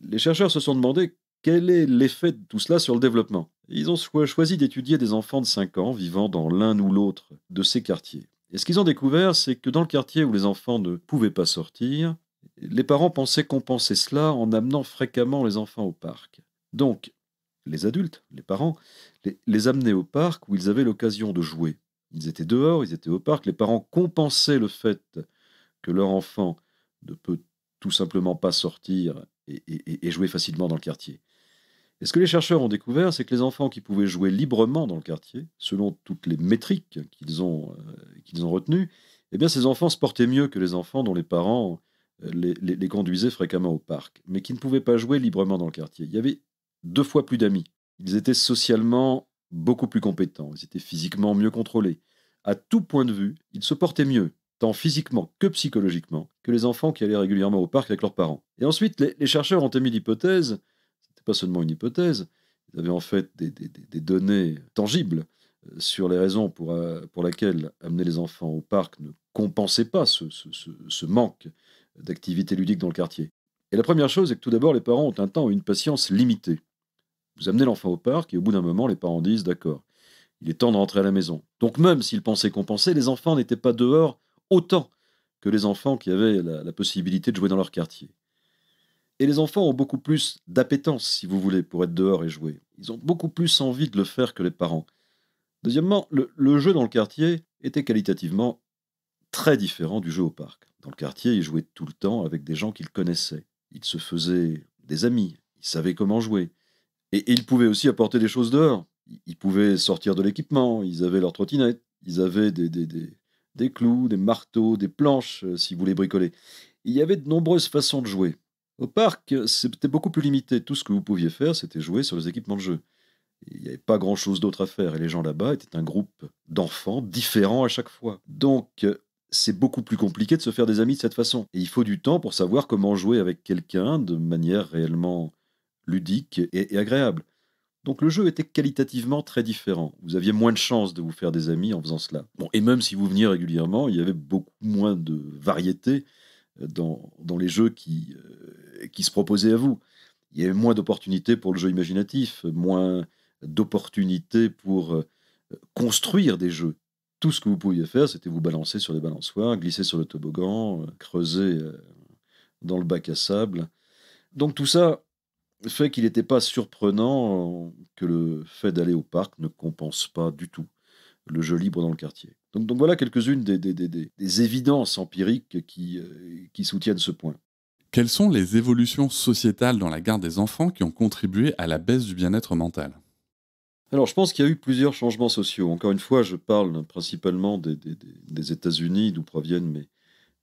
Les chercheurs se sont demandé quel est l'effet de tout cela sur le développement. Ils ont choisi d'étudier des enfants de 5 ans vivant dans l'un ou l'autre de ces quartiers. Et ce qu'ils ont découvert, c'est que dans le quartier où les enfants ne pouvaient pas sortir, les parents pensaient compenser cela en amenant fréquemment les enfants au parc. Donc, les adultes, les parents, les amenaient au parc où ils avaient l'occasion de jouer. Ils étaient dehors, ils étaient au parc, les parents compensaient le fait que leur enfant ne peut tout simplement pas sortir et jouer facilement dans le quartier. Et ce que les chercheurs ont découvert, c'est que les enfants qui pouvaient jouer librement dans le quartier, selon toutes les métriques qu'ils ont retenues, eh bien ces enfants se portaient mieux que les enfants dont les parents les conduisaient fréquemment au parc, mais qui ne pouvaient pas jouer librement dans le quartier. Il y avait 2 fois plus d'amis. Ils étaient socialement beaucoup plus compétents, ils étaient physiquement mieux contrôlés. À tout point de vue, ils se portaient mieux, tant physiquement que psychologiquement, que les enfants qui allaient régulièrement au parc avec leurs parents. Et ensuite, les chercheurs ont émis l'hypothèse, c'était pas seulement une hypothèse, ils avaient en fait des données tangibles sur les raisons pour lesquelles amener les enfants au parc ne compensait pas ce manque d'activité ludique dans le quartier. Et la première chose est que tout d'abord, les parents ont un temps et une patience limitée. Vous amenez l'enfant au parc et au bout d'un moment, les parents disent « D'accord, il est temps de rentrer à la maison ». Donc même s'ils pensaient compenser, les enfants n'étaient pas dehors autant que les enfants qui avaient la possibilité de jouer dans leur quartier. Et les enfants ont beaucoup plus d'appétence, si vous voulez, pour être dehors et jouer. Ils ont beaucoup plus envie de le faire que les parents. Deuxièmement, le jeu dans le quartier était qualitativement très différent du jeu au parc. Dans le quartier, ils jouaient tout le temps avec des gens qu'ils connaissaient. Ils se faisaient des amis, ils savaient comment jouer. Et ils pouvaient aussi apporter des choses dehors. Ils pouvaient sortir de l'équipement, ils avaient leur trottinette, ils avaient des clous, des marteaux, des planches, si vous voulez bricoler. Il y avait de nombreuses façons de jouer. Au parc, c'était beaucoup plus limité. Tout ce que vous pouviez faire, c'était jouer sur les équipements de jeu. Il n'y avait pas grand-chose d'autre à faire. Et les gens là-bas étaient un groupe d'enfants différents à chaque fois. Donc, c'est beaucoup plus compliqué de se faire des amis de cette façon. Et il faut du temps pour savoir comment jouer avec quelqu'un de manière réellement ludique et agréable. Donc le jeu était qualitativement très différent. Vous aviez moins de chances de vous faire des amis en faisant cela. Bon, et même si vous veniez régulièrement, il y avait beaucoup moins de variété dans les jeux qui se proposaient à vous. Il y avait moins d'opportunités pour le jeu imaginatif, moins d'opportunités pour construire des jeux. Tout ce que vous pouviez faire, c'était vous balancer sur les balançoires, glisser sur le toboggan, creuser dans le bac à sable. Donc tout ça fait qu'il n'était pas surprenant que le fait d'aller au parc ne compense pas du tout le jeu libre dans le quartier. Donc voilà quelques-unes des évidences empiriques qui soutiennent ce point. Quelles sont les évolutions sociétales dans la garde des enfants qui ont contribué à la baisse du bien-être mental ? Alors je pense qu'il y a eu plusieurs changements sociaux. Encore une fois, je parle principalement des États-Unis, d'où proviennent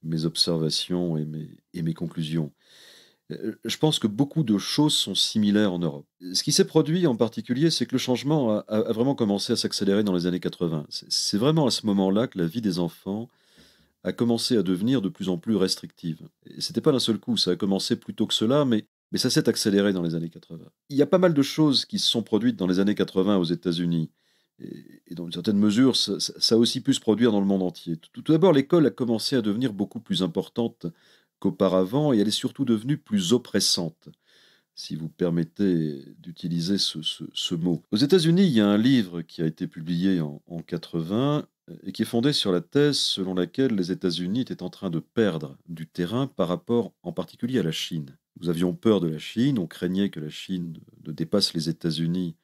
mes observations et mes conclusions. Je pense que beaucoup de choses sont similaires en Europe. Ce qui s'est produit en particulier, c'est que le changement a vraiment commencé à s'accélérer dans les années 80. C'est vraiment à ce moment-là que la vie des enfants a commencé à devenir de plus en plus restrictive. Et c'était pas d'un seul coup, ça a commencé plus tôt que cela, mais ça s'est accéléré dans les années 80. Il y a pas mal de choses qui se sont produites dans les années 80 aux États-Unis. Et dans une certaine mesure, ça a aussi pu se produire dans le monde entier. Tout d'abord, l'école a commencé à devenir beaucoup plus importante qu'auparavant, et elle est surtout devenue plus oppressante, si vous permettez d'utiliser ce mot. Aux États-Unis, il y a un livre qui a été publié en 80 et qui est fondé sur la thèse selon laquelle les États-Unis étaient en train de perdre du terrain par rapport en particulier à la Chine. Nous avions peur de la Chine, on craignait que la Chine ne dépasse les États-Unis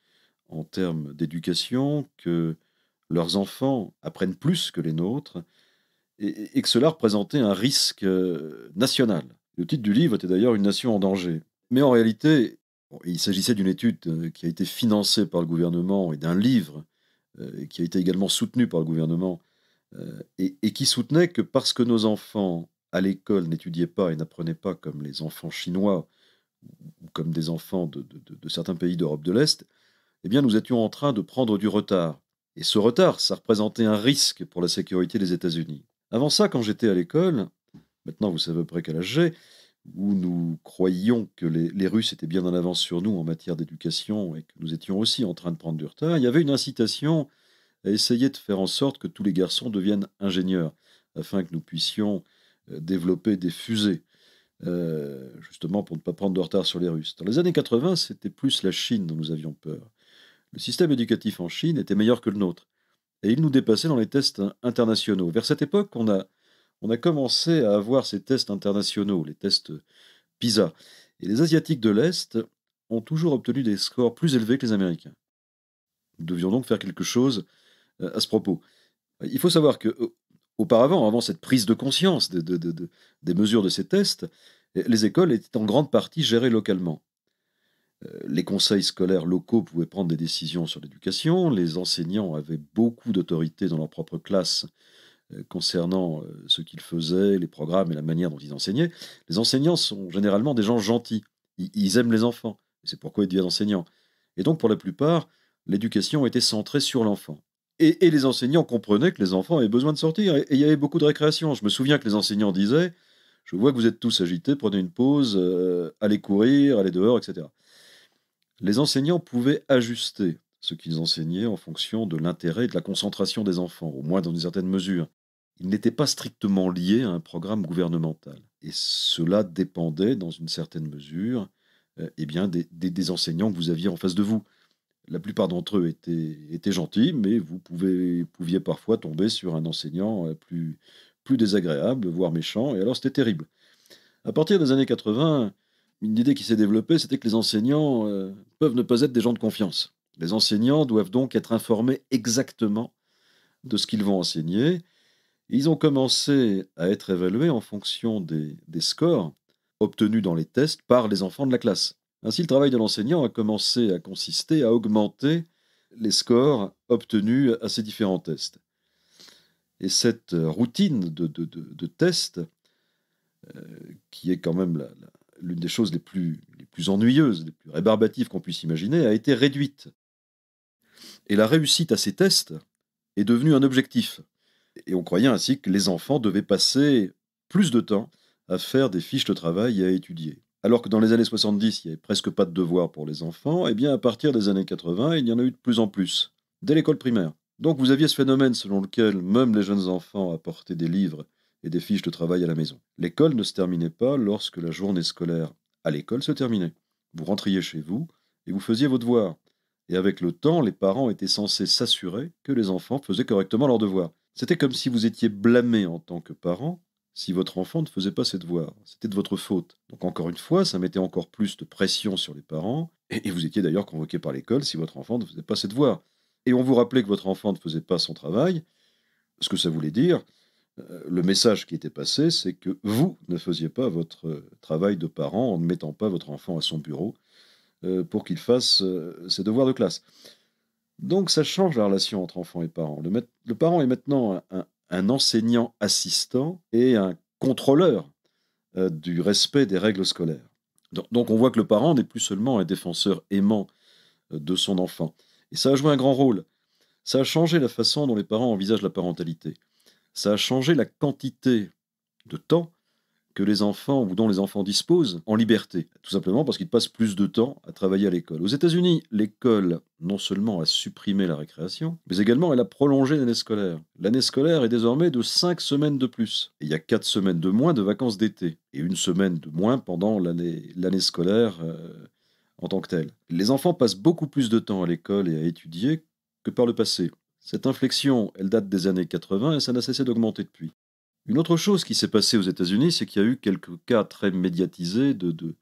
en termes d'éducation, que leurs enfants apprennent plus que les nôtres, et que cela représentait un risque national. Le titre du livre était d'ailleurs Une nation en danger. Mais en réalité, il s'agissait d'une étude qui a été financée par le gouvernement et d'un livre qui a été également soutenu par le gouvernement et qui soutenait que parce que nos enfants à l'école n'étudiaient pas et n'apprenaient pas comme les enfants chinois ou comme des enfants de certains pays d'Europe de l'Est, eh bien nous étions en train de prendre du retard. Et ce retard, ça représentait un risque pour la sécurité des États-Unis. Avant ça, quand j'étais à l'école, maintenant vous savez à peu près quel âge j'ai, où nous croyions que les Russes étaient bien en avance sur nous en matière d'éducation et que nous étions aussi en train de prendre du retard, il y avait une incitation à essayer de faire en sorte que tous les garçons deviennent ingénieurs, afin que nous puissions développer des fusées, justement pour ne pas prendre de retard sur les Russes. Dans les années 80, c'était plus la Chine dont nous avions peur. Le système éducatif en Chine était meilleur que le nôtre. Et il nous dépassait dans les tests internationaux. Vers cette époque, on a commencé à avoir ces tests internationaux, les tests PISA. Et les Asiatiques de l'Est ont toujours obtenu des scores plus élevés que les Américains. Nous devions donc faire quelque chose à ce propos. Il faut savoir que auparavant, avant cette prise de conscience des mesures de ces tests, les écoles étaient en grande partie gérées localement. Les conseils scolaires locaux pouvaient prendre des décisions sur l'éducation, les enseignants avaient beaucoup d'autorité dans leur propre classe concernant ce qu'ils faisaient, les programmes et la manière dont ils enseignaient. Les enseignants sont généralement des gens gentils, ils aiment les enfants, c'est pourquoi ils deviennent enseignants. Et donc pour la plupart, l'éducation était centrée sur l'enfant. Et les enseignants comprenaient que les enfants avaient besoin de sortir, et il y avait beaucoup de récréation. Je me souviens que les enseignants disaient « Je vois que vous êtes tous agités, prenez une pause, allez courir, allez dehors, etc. » Les enseignants pouvaient ajuster ce qu'ils enseignaient en fonction de l'intérêt et de la concentration des enfants, au moins dans une certaine mesure. Ils n'étaient pas strictement liés à un programme gouvernemental. Et cela dépendait, dans une certaine mesure, eh bien, des enseignants que vous aviez en face de vous. La plupart d'entre eux étaient gentils, mais vous pouviez parfois tomber sur un enseignant plus désagréable, voire méchant, et alors c'était terrible. À partir des années 80, une idée qui s'est développée, c'était que les enseignants peuvent ne pas être des gens de confiance. Les enseignants doivent donc être informés exactement de ce qu'ils vont enseigner. Et ils ont commencé à être évalués en fonction des scores obtenus dans les tests par les enfants de la classe. Ainsi, le travail de l'enseignant a commencé à consister à augmenter les scores obtenus à ces différents tests. Et cette routine de tests, qui est quand même l'une des choses les plus ennuyeuses, les plus rébarbatives qu'on puisse imaginer, a été réduite. Et la réussite à ces tests est devenue un objectif. Et on croyait ainsi que les enfants devaient passer plus de temps à faire des fiches de travail et à étudier. Alors que dans les années 70, il n'y avait presque pas de devoirs pour les enfants, et bien à partir des années 80, il y en a eu de plus en plus, dès l'école primaire. Donc vous aviez ce phénomène selon lequel même les jeunes enfants apportaient des livres et des fiches de travail à la maison. L'école ne se terminait pas lorsque la journée scolaire à l'école se terminait. Vous rentriez chez vous et vous faisiez vos devoirs. Et avec le temps, les parents étaient censés s'assurer que les enfants faisaient correctement leurs devoirs. C'était comme si vous étiez blâmé en tant que parent si votre enfant ne faisait pas ses devoirs. C'était de votre faute. Donc encore une fois, ça mettait encore plus de pression sur les parents, et vous étiez d'ailleurs convoqué par l'école si votre enfant ne faisait pas ses devoirs. Et on vous rappelait que votre enfant ne faisait pas son travail. Ce que ça voulait dire, le message qui était passé, c'est que vous ne faisiez pas votre travail de parent en ne mettant pas votre enfant à son bureau pour qu'il fasse ses devoirs de classe. Donc ça change la relation entre enfants et parents. Le parent est maintenant un enseignant assistant et un contrôleur du respect des règles scolaires. Donc on voit que le parent n'est plus seulement un défenseur aimant de son enfant. Et ça a joué un grand rôle. Ça a changé la façon dont les parents envisagent la parentalité. Ça a changé la quantité de temps que les enfants ou dont les enfants disposent en liberté, tout simplement parce qu'ils passent plus de temps à travailler à l'école. Aux États-Unis, l'école non seulement a supprimé la récréation, mais également elle a prolongé l'année scolaire. L'année scolaire est désormais de 5 semaines de plus. Et il y a 4 semaines de moins de vacances d'été et 1 semaine de moins pendant l'année scolaire en tant que telle. Les enfants passent beaucoup plus de temps à l'école et à étudier que par le passé. Cette inflexion, elle date des années 80 et ça n'a cessé d'augmenter depuis. Une autre chose qui s'est passée aux États-Unis, c'est qu'il y a eu quelques cas très médiatisés de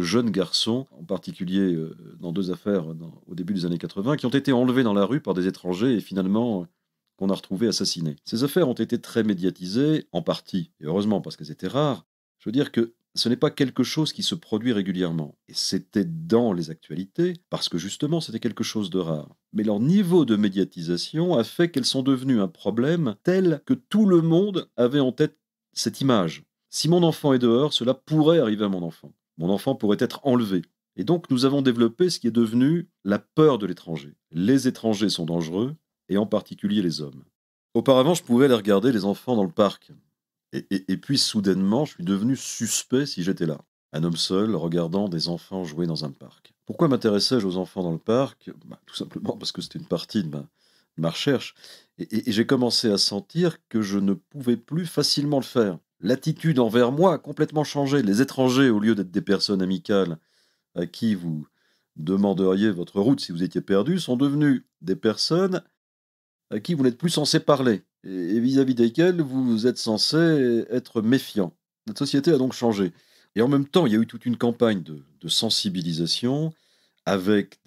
jeunes garçons, en particulier dans 2 affaires au début des années 80, qui ont été enlevés dans la rue par des étrangers et finalement qu'on a retrouvés assassinés. Ces affaires ont été très médiatisées, en partie, et heureusement parce qu'elles étaient rares. Je veux dire que ce n'est pas quelque chose qui se produit régulièrement. Et c'était dans les actualités, parce que justement c'était quelque chose de rare. Mais leur niveau de médiatisation a fait qu'elles sont devenues un problème tel que tout le monde avait en tête cette image. Si mon enfant est dehors, cela pourrait arriver à mon enfant. Mon enfant pourrait être enlevé. Et donc nous avons développé ce qui est devenu la peur de l'étranger. Les étrangers sont dangereux, et en particulier les hommes. Auparavant, je pouvais aller regarder les enfants dans le parc. Et puis, soudainement, je suis devenu suspect si j'étais là. Un homme seul, regardant des enfants jouer dans un parc. Pourquoi m'intéressais-je aux enfants dans le parc ? Tout simplement parce que c'était une partie de ma recherche. Et j'ai commencé à sentir que je ne pouvais plus facilement le faire. L'attitude envers moi a complètement changé. Les étrangers, au lieu d'être des personnes amicales à qui vous demanderiez votre route si vous étiez perdu, sont devenus des personnes à qui vous n'êtes plus censé parler, et vis-à-vis desquels vous êtes censé être méfiant. Notre société a donc changé. Et en même temps, il y a eu toute une campagne de sensibilisation avec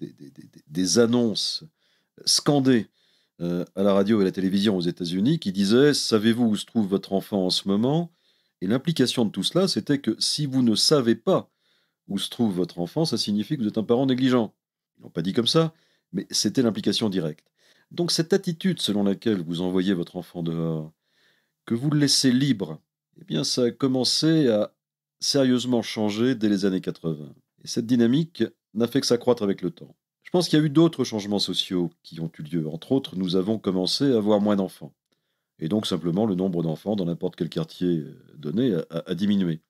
des annonces scandées à la radio et à la télévision aux États-Unis qui disaient « Savez-vous où se trouve votre enfant en ce moment ?» Et l'implication de tout cela, c'était que si vous ne savez pas où se trouve votre enfant, ça signifie que vous êtes un parent négligent. Ils l'ont pas dit comme ça, mais c'était l'implication directe. Donc cette attitude selon laquelle vous envoyez votre enfant dehors, que vous le laissez libre, eh bien ça a commencé à sérieusement changer dès les années 80. Et cette dynamique n'a fait que s'accroître avec le temps. Je pense qu'il y a eu d'autres changements sociaux qui ont eu lieu. Entre autres, nous avons commencé à avoir moins d'enfants. Et donc simplement le nombre d'enfants dans n'importe quel quartier donné a diminué.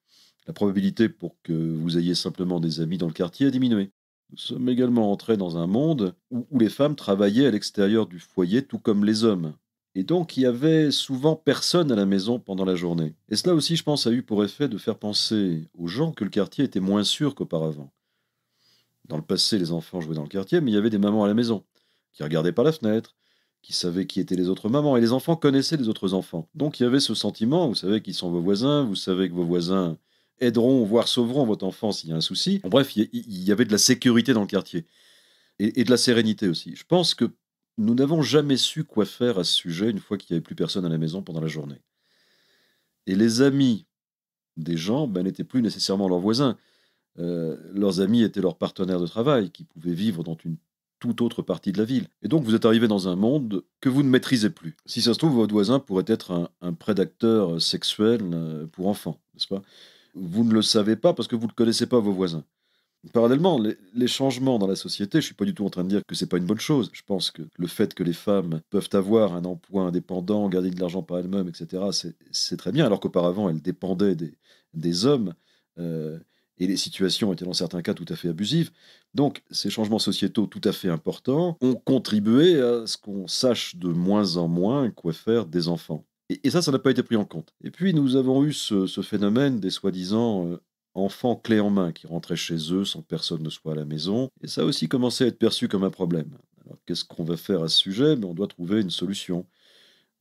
La probabilité pour que vous ayez simplement des amis dans le quartier a diminué. Nous sommes également entrés dans un monde où les femmes travaillaient à l'extérieur du foyer, tout comme les hommes. Et donc, il y avait souvent personne à la maison pendant la journée. Et cela aussi, je pense, a eu pour effet de faire penser aux gens que le quartier était moins sûr qu'auparavant. Dans le passé, les enfants jouaient dans le quartier, mais il y avait des mamans à la maison, qui regardaient par la fenêtre, qui savaient qui étaient les autres mamans, et les enfants connaissaient les autres enfants. Donc, il y avait ce sentiment, vous savez qui sont vos voisins, vous savez que vos voisins aideront, voire sauveront votre enfant s'il y a un souci. En bref, il y avait de la sécurité dans le quartier et de la sérénité aussi. Je pense que nous n'avons jamais su quoi faire à ce sujet une fois qu'il n'y avait plus personne à la maison pendant la journée. Et les amis des gens n'étaient plus nécessairement leurs voisins. Leurs amis étaient leurs partenaires de travail qui pouvaient vivre dans une toute autre partie de la ville. Et donc vous êtes arrivé dans un monde que vous ne maîtrisez plus. Si ça se trouve, votre voisin pourrait être un prédateur sexuel pour enfants, n'est-ce pas? Vous ne le savez pas parce que vous ne connaissez pas vos voisins. Parallèlement, les changements dans la société, je ne suis pas du tout en train de dire que c'est pas une bonne chose. Je pense que le fait que les femmes peuvent avoir un emploi indépendant, gagner de l'argent par elles-mêmes, etc., c'est très bien, alors qu'auparavant, elles dépendaient des hommes, et les situations étaient dans certains cas tout à fait abusives. Donc, ces changements sociétaux tout à fait importants ont contribué à ce qu'on sache de moins en moins quoi faire des enfants. Et ça n'a pas été pris en compte. Et puis, nous avons eu ce phénomène des soi-disant enfants clés en main qui rentraient chez eux sans que personne ne soit à la maison. Et ça a aussi commencé à être perçu comme un problème. Alors, qu'est-ce qu'on va faire à ce sujet? On doit trouver une solution.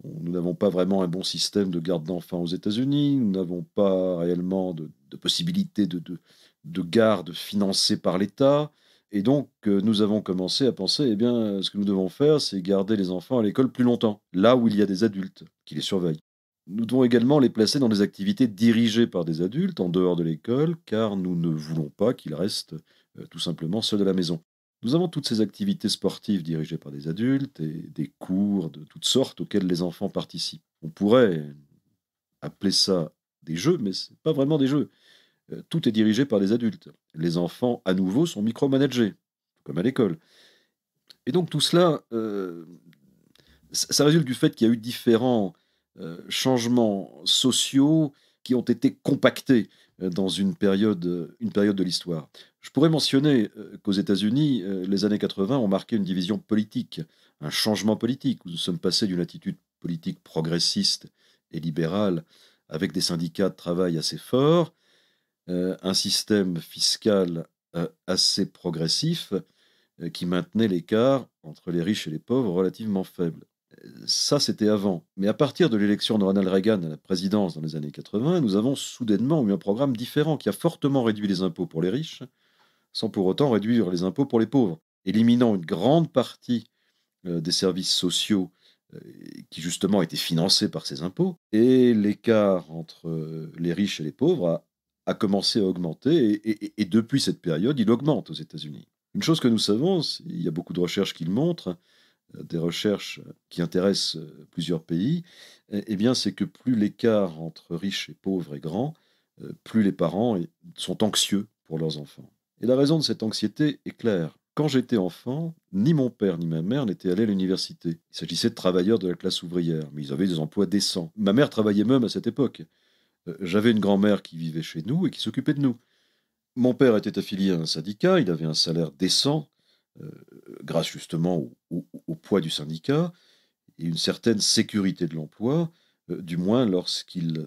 Nous n'avons pas vraiment un bon système de garde d'enfants aux États-Unis. Nous n'avons pas réellement de possibilité de garde financée par l'État. Et donc, nous avons commencé à penser, ce que nous devons faire, c'est garder les enfants à l'école plus longtemps, là où il y a des adultes qui les surveillent. Nous devons également les placer dans des activités dirigées par des adultes en dehors de l'école, car nous ne voulons pas qu'ils restent tout simplement seuls à la maison. Nous avons toutes ces activités sportives dirigées par des adultes et des cours de toutes sortes auxquels les enfants participent. On pourrait appeler ça des jeux, mais ce n'est pas vraiment des jeux. Tout est dirigé par des adultes. Les enfants, à nouveau, sont micromanagés, comme à l'école. Et donc tout cela, ça résulte du fait qu'il y a eu différents changements sociaux qui ont été compactés dans une période de l'histoire. Je pourrais mentionner qu'aux États-Unis, les années 80 ont marqué une division politique, un changement politique, où nous sommes passés d'une attitude politique progressiste et libérale, avec des syndicats de travail assez forts, un système fiscal assez progressif, qui maintenait l'écart entre les riches et les pauvres relativement faible. Ça, c'était avant. Mais à partir de l'élection de Ronald Reagan à la présidence dans les années 80, nous avons soudainement eu un programme différent qui a fortement réduit les impôts pour les riches, sans pour autant réduire les impôts pour les pauvres, éliminant une grande partie des services sociaux qui justement étaient financés par ces impôts. Et l'écart entre les riches et les pauvres a commencé à augmenter, et depuis cette période, il augmente aux États-Unis. Une chose que nous savons, il y a beaucoup de recherches qui le montrent, des recherches qui intéressent plusieurs pays, c'est que plus l'écart entre riches et pauvres est grand, plus les parents sont anxieux pour leurs enfants. Et la raison de cette anxiété est claire. Quand j'étais enfant, ni mon père ni ma mère n'étaient allés à l'université. Il s'agissait de travailleurs de la classe ouvrière, mais ils avaient des emplois décents. Ma mère travaillait même à cette époque. J'avais une grand-mère qui vivait chez nous et qui s'occupait de nous. Mon père était affilié à un syndicat, il avait un salaire décent, grâce justement au poids du syndicat, et une certaine sécurité de l'emploi, du moins lorsqu'il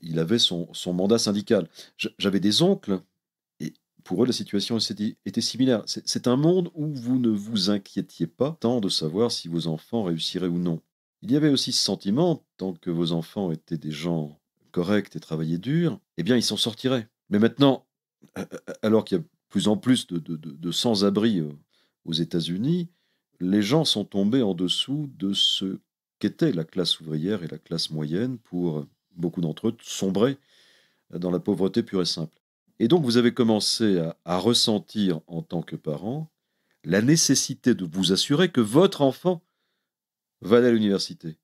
il avait son mandat syndical. J'avais des oncles, et pour eux, la situation était similaire. C'est un monde où vous ne vous inquiétiez pas tant de savoir si vos enfants réussiraient ou non. Il y avait aussi ce sentiment, tant que vos enfants étaient des gens corrects et travaillaient dur, ils s'en sortiraient. Mais maintenant, alors qu'il y a de plus en plus de sans-abri aux États-Unis, les gens sont tombés en dessous de ce qu'était la classe ouvrière et la classe moyenne pour beaucoup d'entre eux sombrer dans la pauvreté pure et simple. Et donc vous avez commencé à ressentir en tant que parent la nécessité de vous assurer que votre enfant va aller à l'université.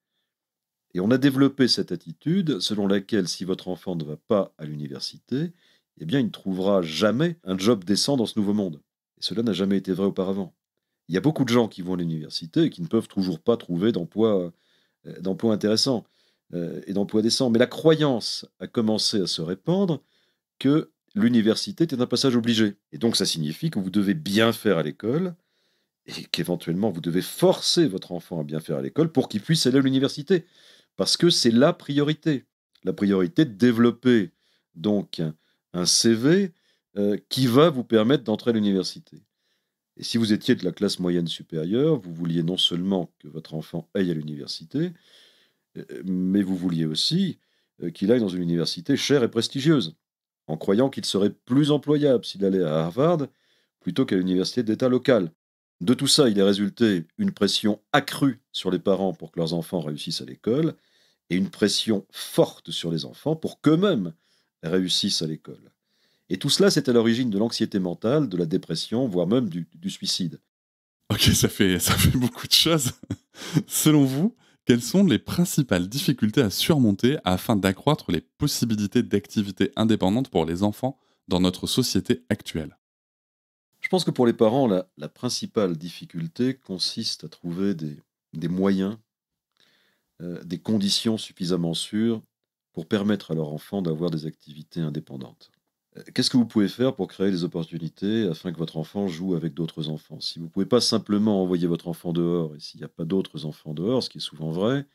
Et on a développé cette attitude selon laquelle si votre enfant ne va pas à l'université, il ne trouvera jamais un job décent dans ce nouveau monde. Et cela n'a jamais été vrai auparavant. Il y a beaucoup de gens qui vont à l'université et qui ne peuvent toujours pas trouver d'emploi intéressant et d'emploi décent. Mais la croyance a commencé à se répandre que l'université était un passage obligé. Et donc ça signifie que vous devez bien faire à l'école et qu'éventuellement vous devez forcer votre enfant à bien faire à l'école pour qu'il puisse aller à l'université. Parce que c'est la priorité. La priorité de développer donc un CV qui va vous permettre d'entrer à l'université. Et si vous étiez de la classe moyenne supérieure, vous vouliez non seulement que votre enfant aille à l'université, mais vous vouliez aussi qu'il aille dans une université chère et prestigieuse. en croyant qu'il serait plus employable s'il allait à Harvard plutôt qu'à l'université d'État locale. De tout ça, il est résulté une pression accrue sur les parents pour que leurs enfants réussissent à l'école et une pression forte sur les enfants pour qu'eux-mêmes réussissent à l'école. Et tout cela, c'est à l'origine de l'anxiété mentale, de la dépression, voire même du suicide. Ok, ça fait beaucoup de choses. Selon vous, quelles sont les principales difficultés à surmonter afin d'accroître les possibilités d'activités indépendantes pour les enfants dans notre société actuelle? Je pense que pour les parents, la principale difficulté consiste à trouver des moyens, des conditions suffisamment sûres pour permettre à leur enfant d'avoir des activités indépendantes. Qu'est-ce que vous pouvez faire pour créer des opportunités afin que votre enfant joue avec d'autres enfants? Si vous ne pouvez pas simplement envoyer votre enfant dehors, et s'il n'y a pas d'autres enfants dehors, ce qui est souvent vrai,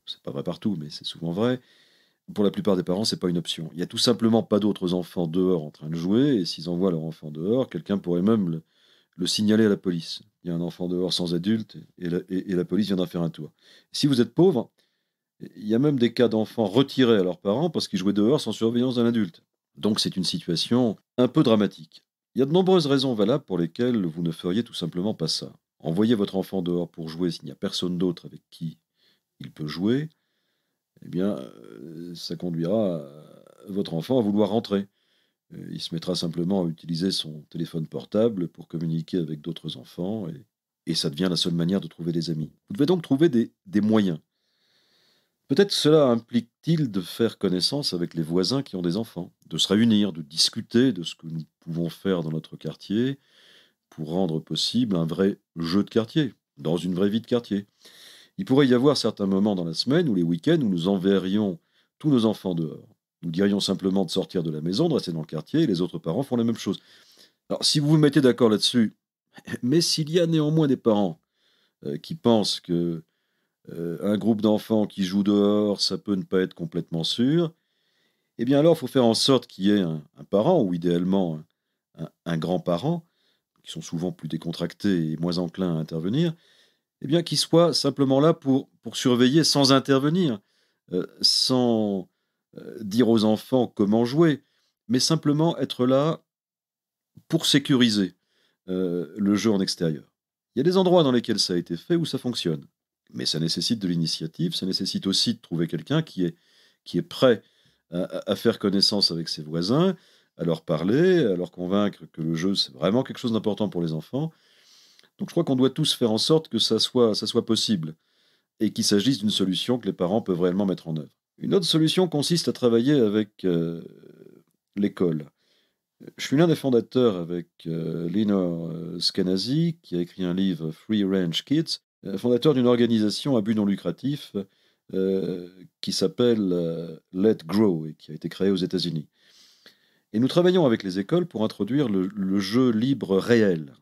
c'est pas vrai partout, mais c'est souvent vrai, pour la plupart des parents, c'est pas une option. Il y a tout simplement pas d'autres enfants dehors en train de jouer, et s'ils envoient leur enfant dehors, quelqu'un pourrait même le signaler à la police. Il y a un enfant dehors sans adulte, et la police viendra faire un tour. Si vous êtes pauvre, il y a même des cas d'enfants retirés à leurs parents parce qu'ils jouaient dehors sans surveillance d'un adulte. Donc c'est une situation un peu dramatique. Il y a de nombreuses raisons valables pour lesquelles vous ne feriez tout simplement pas ça. Envoyer votre enfant dehors pour jouer s'il n'y a personne d'autre avec qui il peut jouer, eh bien, ça conduira votre enfant à vouloir rentrer. Il se mettra simplement à utiliser son téléphone portable pour communiquer avec d'autres enfants et ça devient la seule manière de trouver des amis. Vous devez donc trouver des moyens. Peut-être cela implique-t-il de faire connaissance avec les voisins qui ont des enfants, de se réunir, de discuter de ce que nous pouvons faire dans notre quartier pour rendre possible un vrai jeu de quartier, dans une vraie vie de quartier. Il pourrait y avoir certains moments dans la semaine ou les week-ends où nous enverrions tous nos enfants dehors. Nous dirions simplement de sortir de la maison, de rester dans le quartier, et les autres parents font la même chose. Alors, si vous vous mettez d'accord là-dessus, mais s'il y a néanmoins des parents qui pensent que un groupe d'enfants qui jouent dehors, ça peut ne pas être complètement sûr, eh bien alors il faut faire en sorte qu'il y ait un parent, ou idéalement un grand-parent, qui sont souvent plus décontractés et moins enclins à intervenir, eh bien qui soit simplement là pour surveiller sans intervenir, sans dire aux enfants comment jouer, mais simplement être là pour sécuriser le jeu en extérieur. Il y a des endroits dans lesquels ça a été fait où ça fonctionne. Mais ça nécessite de l'initiative, ça nécessite aussi de trouver quelqu'un qui est prêt à faire connaissance avec ses voisins, à leur parler, à leur convaincre que le jeu, c'est vraiment quelque chose d'important pour les enfants. Donc je crois qu'on doit tous faire en sorte que ça soit possible et qu'il s'agisse d'une solution que les parents peuvent réellement mettre en œuvre. Une autre solution consiste à travailler avec l'école. Je suis l'un des fondateurs avec Lenore Skenazy, qui a écrit un livre Free Range Kids, fondateur d'une organisation à but non lucratif qui s'appelle Let Grow et qui a été créée aux États-Unis. Et nous travaillons avec les écoles pour introduire le jeu libre réel.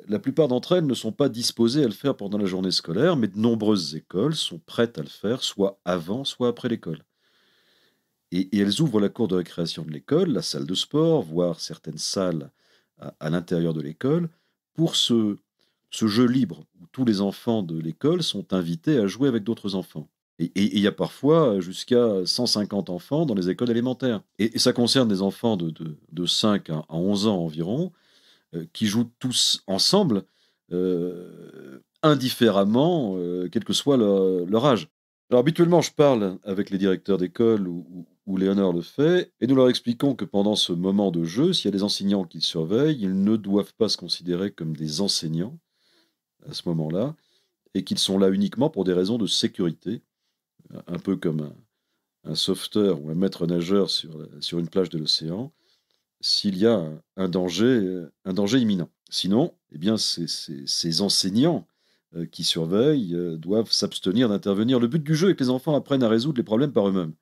La plupart d'entre elles ne sont pas disposées à le faire pendant la journée scolaire, mais de nombreuses écoles sont prêtes à le faire, soit avant, soit après l'école. Et elles ouvrent la cour de récréation de l'école, la salle de sport, voire certaines salles à l'intérieur de l'école, pour ce jeu libre, où tous les enfants de l'école sont invités à jouer avec d'autres enfants. Et il y a parfois jusqu'à 150 enfants dans les écoles élémentaires. Et ça concerne des enfants de 5 à 11 ans environ, qui jouent tous ensemble, indifféremment, quel que soit leur âge. Alors habituellement, je parle avec les directeurs d'école où Léonore le fait, et nous leur expliquons que pendant ce moment de jeu, s'il y a des enseignants qui surveillent, ils ne doivent pas se considérer comme des enseignants à ce moment-là, et qu'ils sont là uniquement pour des raisons de sécurité, un peu comme un sauveteur ou un maître nageur sur une plage de l'océan, s'il y a un danger imminent. Sinon, eh bien, ces enseignants qui surveillent doivent s'abstenir d'intervenir. Le but du jeu est que les enfants apprennent à résoudre les problèmes par eux-mêmes.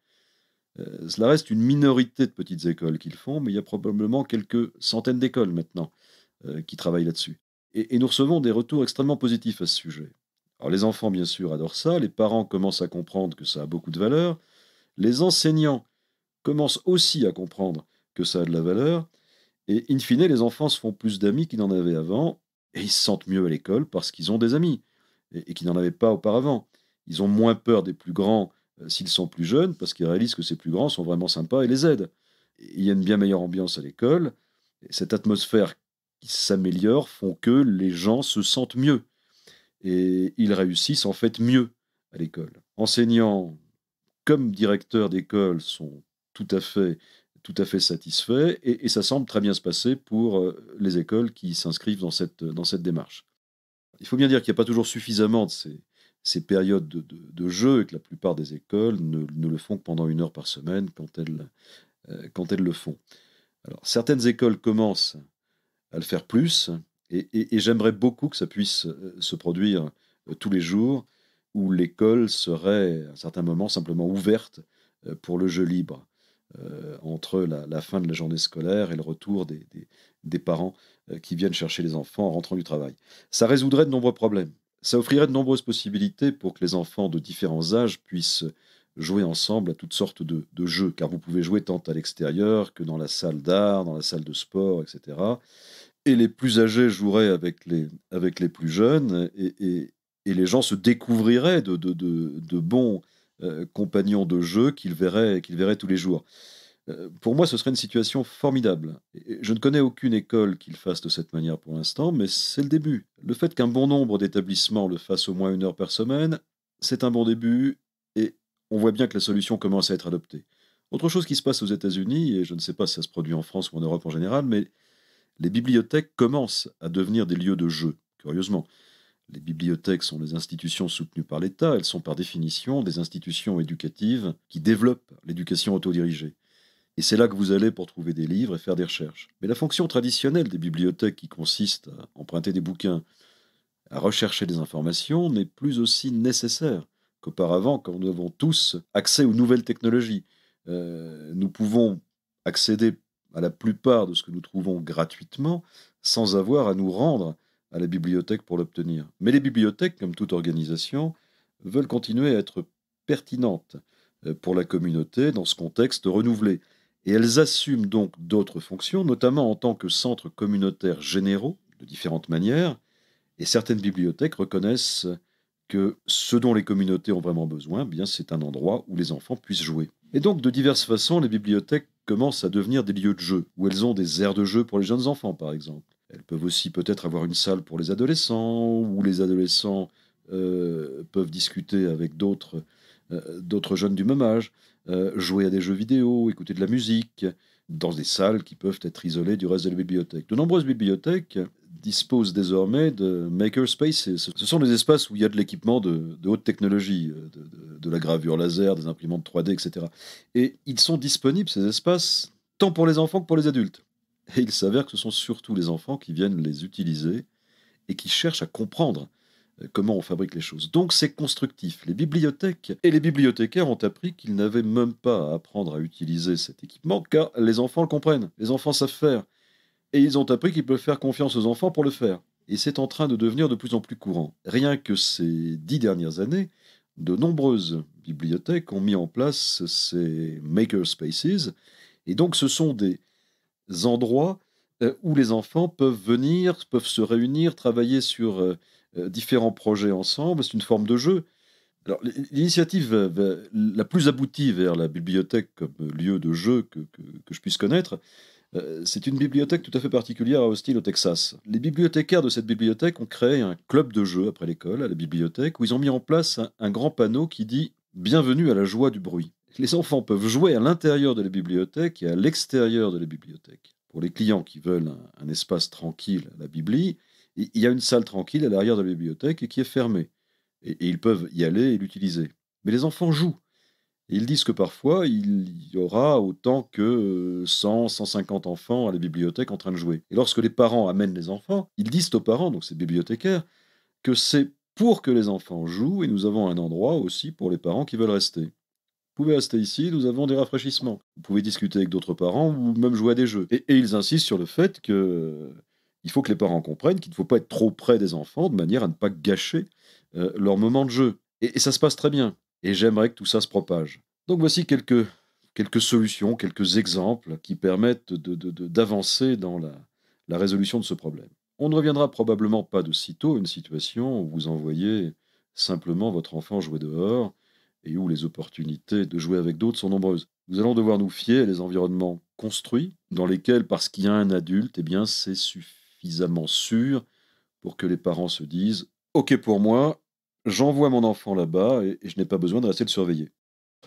Cela reste une minorité de petites écoles qui le font, mais il y a probablement quelques centaines d'écoles maintenant qui travaillent là-dessus. Et nous recevons des retours extrêmement positifs à ce sujet. Alors les enfants, bien sûr, adorent ça, les parents commencent à comprendre que ça a beaucoup de valeur, les enseignants commencent aussi à comprendre que ça a de la valeur, et in fine, les enfants se font plus d'amis qu'ils n'en avaient avant, et ils se sentent mieux à l'école parce qu'ils ont des amis, et qu'ils n'en avaient pas auparavant. Ils ont moins peur des plus grands s'ils sont plus jeunes, parce qu'ils réalisent que ces plus grands sont vraiment sympas et les aident. il y a une bien meilleure ambiance à l'école. Et cette atmosphère qui s'améliore font que les gens se sentent mieux. Et ils réussissent en fait mieux à l'école. Enseignants comme directeurs d'école sont tout à fait, tout à fait satisfaits et ça semble très bien se passer pour les écoles qui s'inscrivent dans cette démarche. Il faut bien dire qu'il n'y a pas toujours suffisamment de ces périodes de jeu et que la plupart des écoles ne le font que pendant 1 heure par semaine quand elles le font. Alors, certaines écoles commencent à le faire plus et j'aimerais beaucoup que ça puisse se produire tous les jours où l'école serait à un certain moment simplement ouverte pour le jeu libre entre la fin de la journée scolaire et le retour des parents qui viennent chercher les enfants en rentrant du travail. Ça résoudrait de nombreux problèmes. Ça offrirait de nombreuses possibilités pour que les enfants de différents âges puissent jouer ensemble à toutes sortes de jeux, car vous pouvez jouer tant à l'extérieur que dans la salle d'art, dans la salle de sport, etc. Et les plus âgés joueraient avec les plus jeunes, et les gens se découvriraient de bons compagnons de jeu qu'ils verraient tous les jours. Pour moi, ce serait une situation formidable. Et je ne connais aucune école qui le fasse de cette manière pour l'instant, mais c'est le début. Le fait qu'un bon nombre d'établissements le fassent au moins 1 heure par semaine, c'est un bon début, et on voit bien que la solution commence à être adoptée. Autre chose qui se passe aux États-Unis, et je ne sais pas si ça se produit en France ou en Europe en général, mais les bibliothèques commencent à devenir des lieux de jeu, curieusement. Les bibliothèques sont des institutions soutenues par l'État, elles sont par définition des institutions éducatives qui développent l'éducation autodirigée. Et c'est là que vous allez pour trouver des livres et faire des recherches. Mais la fonction traditionnelle des bibliothèques qui consiste à emprunter des bouquins, à rechercher des informations, n'est plus aussi nécessaire qu'auparavant, quand nous avons tous accès aux nouvelles technologies. Nous pouvons accéder à la plupart de ce que nous trouvons gratuitement sans avoir à nous rendre à la bibliothèque pour l'obtenir. Mais les bibliothèques, comme toute organisation, veulent continuer à être pertinentes pour la communauté dans ce contexte renouvelé. Et elles assument donc d'autres fonctions, notamment en tant que centres communautaires généraux, de différentes manières, et certaines bibliothèques reconnaissent que ce dont les communautés ont vraiment besoin, eh bien, c'est un endroit où les enfants puissent jouer. Et donc, de diverses façons, les bibliothèques commencent à devenir des lieux de jeu, où elles ont des aires de jeu pour les jeunes enfants, par exemple. Elles peuvent aussi peut-être avoir une salle pour les adolescents, où les adolescents peuvent discuter avec d'autres jeunes du même âge, jouer à des jeux vidéo, écouter de la musique, dans des salles qui peuvent être isolées du reste de la bibliothèque. De nombreuses bibliothèques disposent désormais de makerspaces. Ce sont des espaces où il y a de l'équipement de haute technologie, de la gravure laser, des imprimantes 3D, etc. Et ils sont disponibles, ces espaces, tant pour les enfants que pour les adultes. Et il s'avère que ce sont surtout les enfants qui viennent les utiliser et qui cherchent à comprendre comment on fabrique les choses. Donc c'est constructif. Les bibliothèques et les bibliothécaires ont appris qu'ils n'avaient même pas à apprendre à utiliser cet équipement, car les enfants le comprennent, les enfants savent faire. Et ils ont appris qu'ils peuvent faire confiance aux enfants pour le faire. Et c'est en train de devenir de plus en plus courant. Rien que ces 10 dernières années, de nombreuses bibliothèques ont mis en place ces makerspaces. Et donc ce sont des endroits où les enfants peuvent venir, peuvent se réunir, travailler sur différents projets ensemble. C'est une forme de jeu. Alors, l'initiative la plus aboutie vers la bibliothèque comme lieu de jeu que je puisse connaître, c'est une bibliothèque tout à fait particulière à Austin, au Texas. Les bibliothécaires de cette bibliothèque ont créé un club de jeu après l'école, à la bibliothèque, où ils ont mis en place un grand panneau qui dit « Bienvenue à la joie du bruit ». Les enfants peuvent jouer à l'intérieur de la bibliothèque et à l'extérieur de la bibliothèque. Pour les clients qui veulent un espace tranquille à la bibli, il y a une salle tranquille à l'arrière de la bibliothèque et qui est fermée. Et ils peuvent y aller et l'utiliser. Mais les enfants jouent. Et ils disent que parfois, il y aura autant que 100, 150 enfants à la bibliothèque en train de jouer. Et lorsque les parents amènent les enfants, ils disent aux parents, donc ces bibliothécaires, que c'est pour que les enfants jouent, et nous avons un endroit aussi pour les parents qui veulent rester. Vous pouvez rester ici, nous avons des rafraîchissements. Vous pouvez discuter avec d'autres parents ou même jouer à des jeux. Et ils insistent sur le fait que il faut que les parents comprennent qu'il ne faut pas être trop près des enfants de manière à ne pas gâcher leur moment de jeu. Et ça se passe très bien. Et j'aimerais que tout ça se propage. Donc voici quelques solutions, quelques exemples qui permettent d'avancer dans la résolution de ce problème. On ne reviendra probablement pas de sitôt à une situation où vous envoyez simplement votre enfant jouer dehors et où les opportunités de jouer avec d'autres sont nombreuses. Nous allons devoir nous fier à des environnements construits dans lesquels, parce qu'il y a un adulte, eh bien, c'est suffisamment sûr pour que les parents se disent « Ok pour moi, j'envoie mon enfant là-bas et je n'ai pas besoin de rester le surveiller ».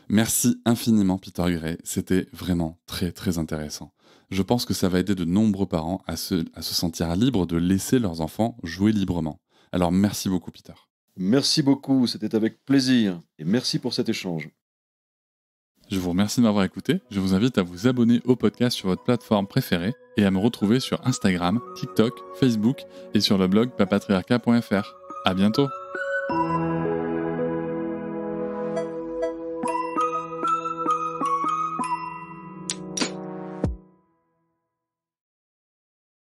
Merci infiniment Peter Gray, c'était vraiment très très intéressant. Je pense que ça va aider de nombreux parents à se sentir libres de laisser leurs enfants jouer librement. Alors merci beaucoup Peter. Merci beaucoup, c'était avec plaisir et merci pour cet échange. Je vous remercie de m'avoir écouté, je vous invite à vous abonner au podcast sur votre plateforme préférée et à me retrouver sur Instagram, TikTok, Facebook et sur le blog papatriarca.fr. À bientôt.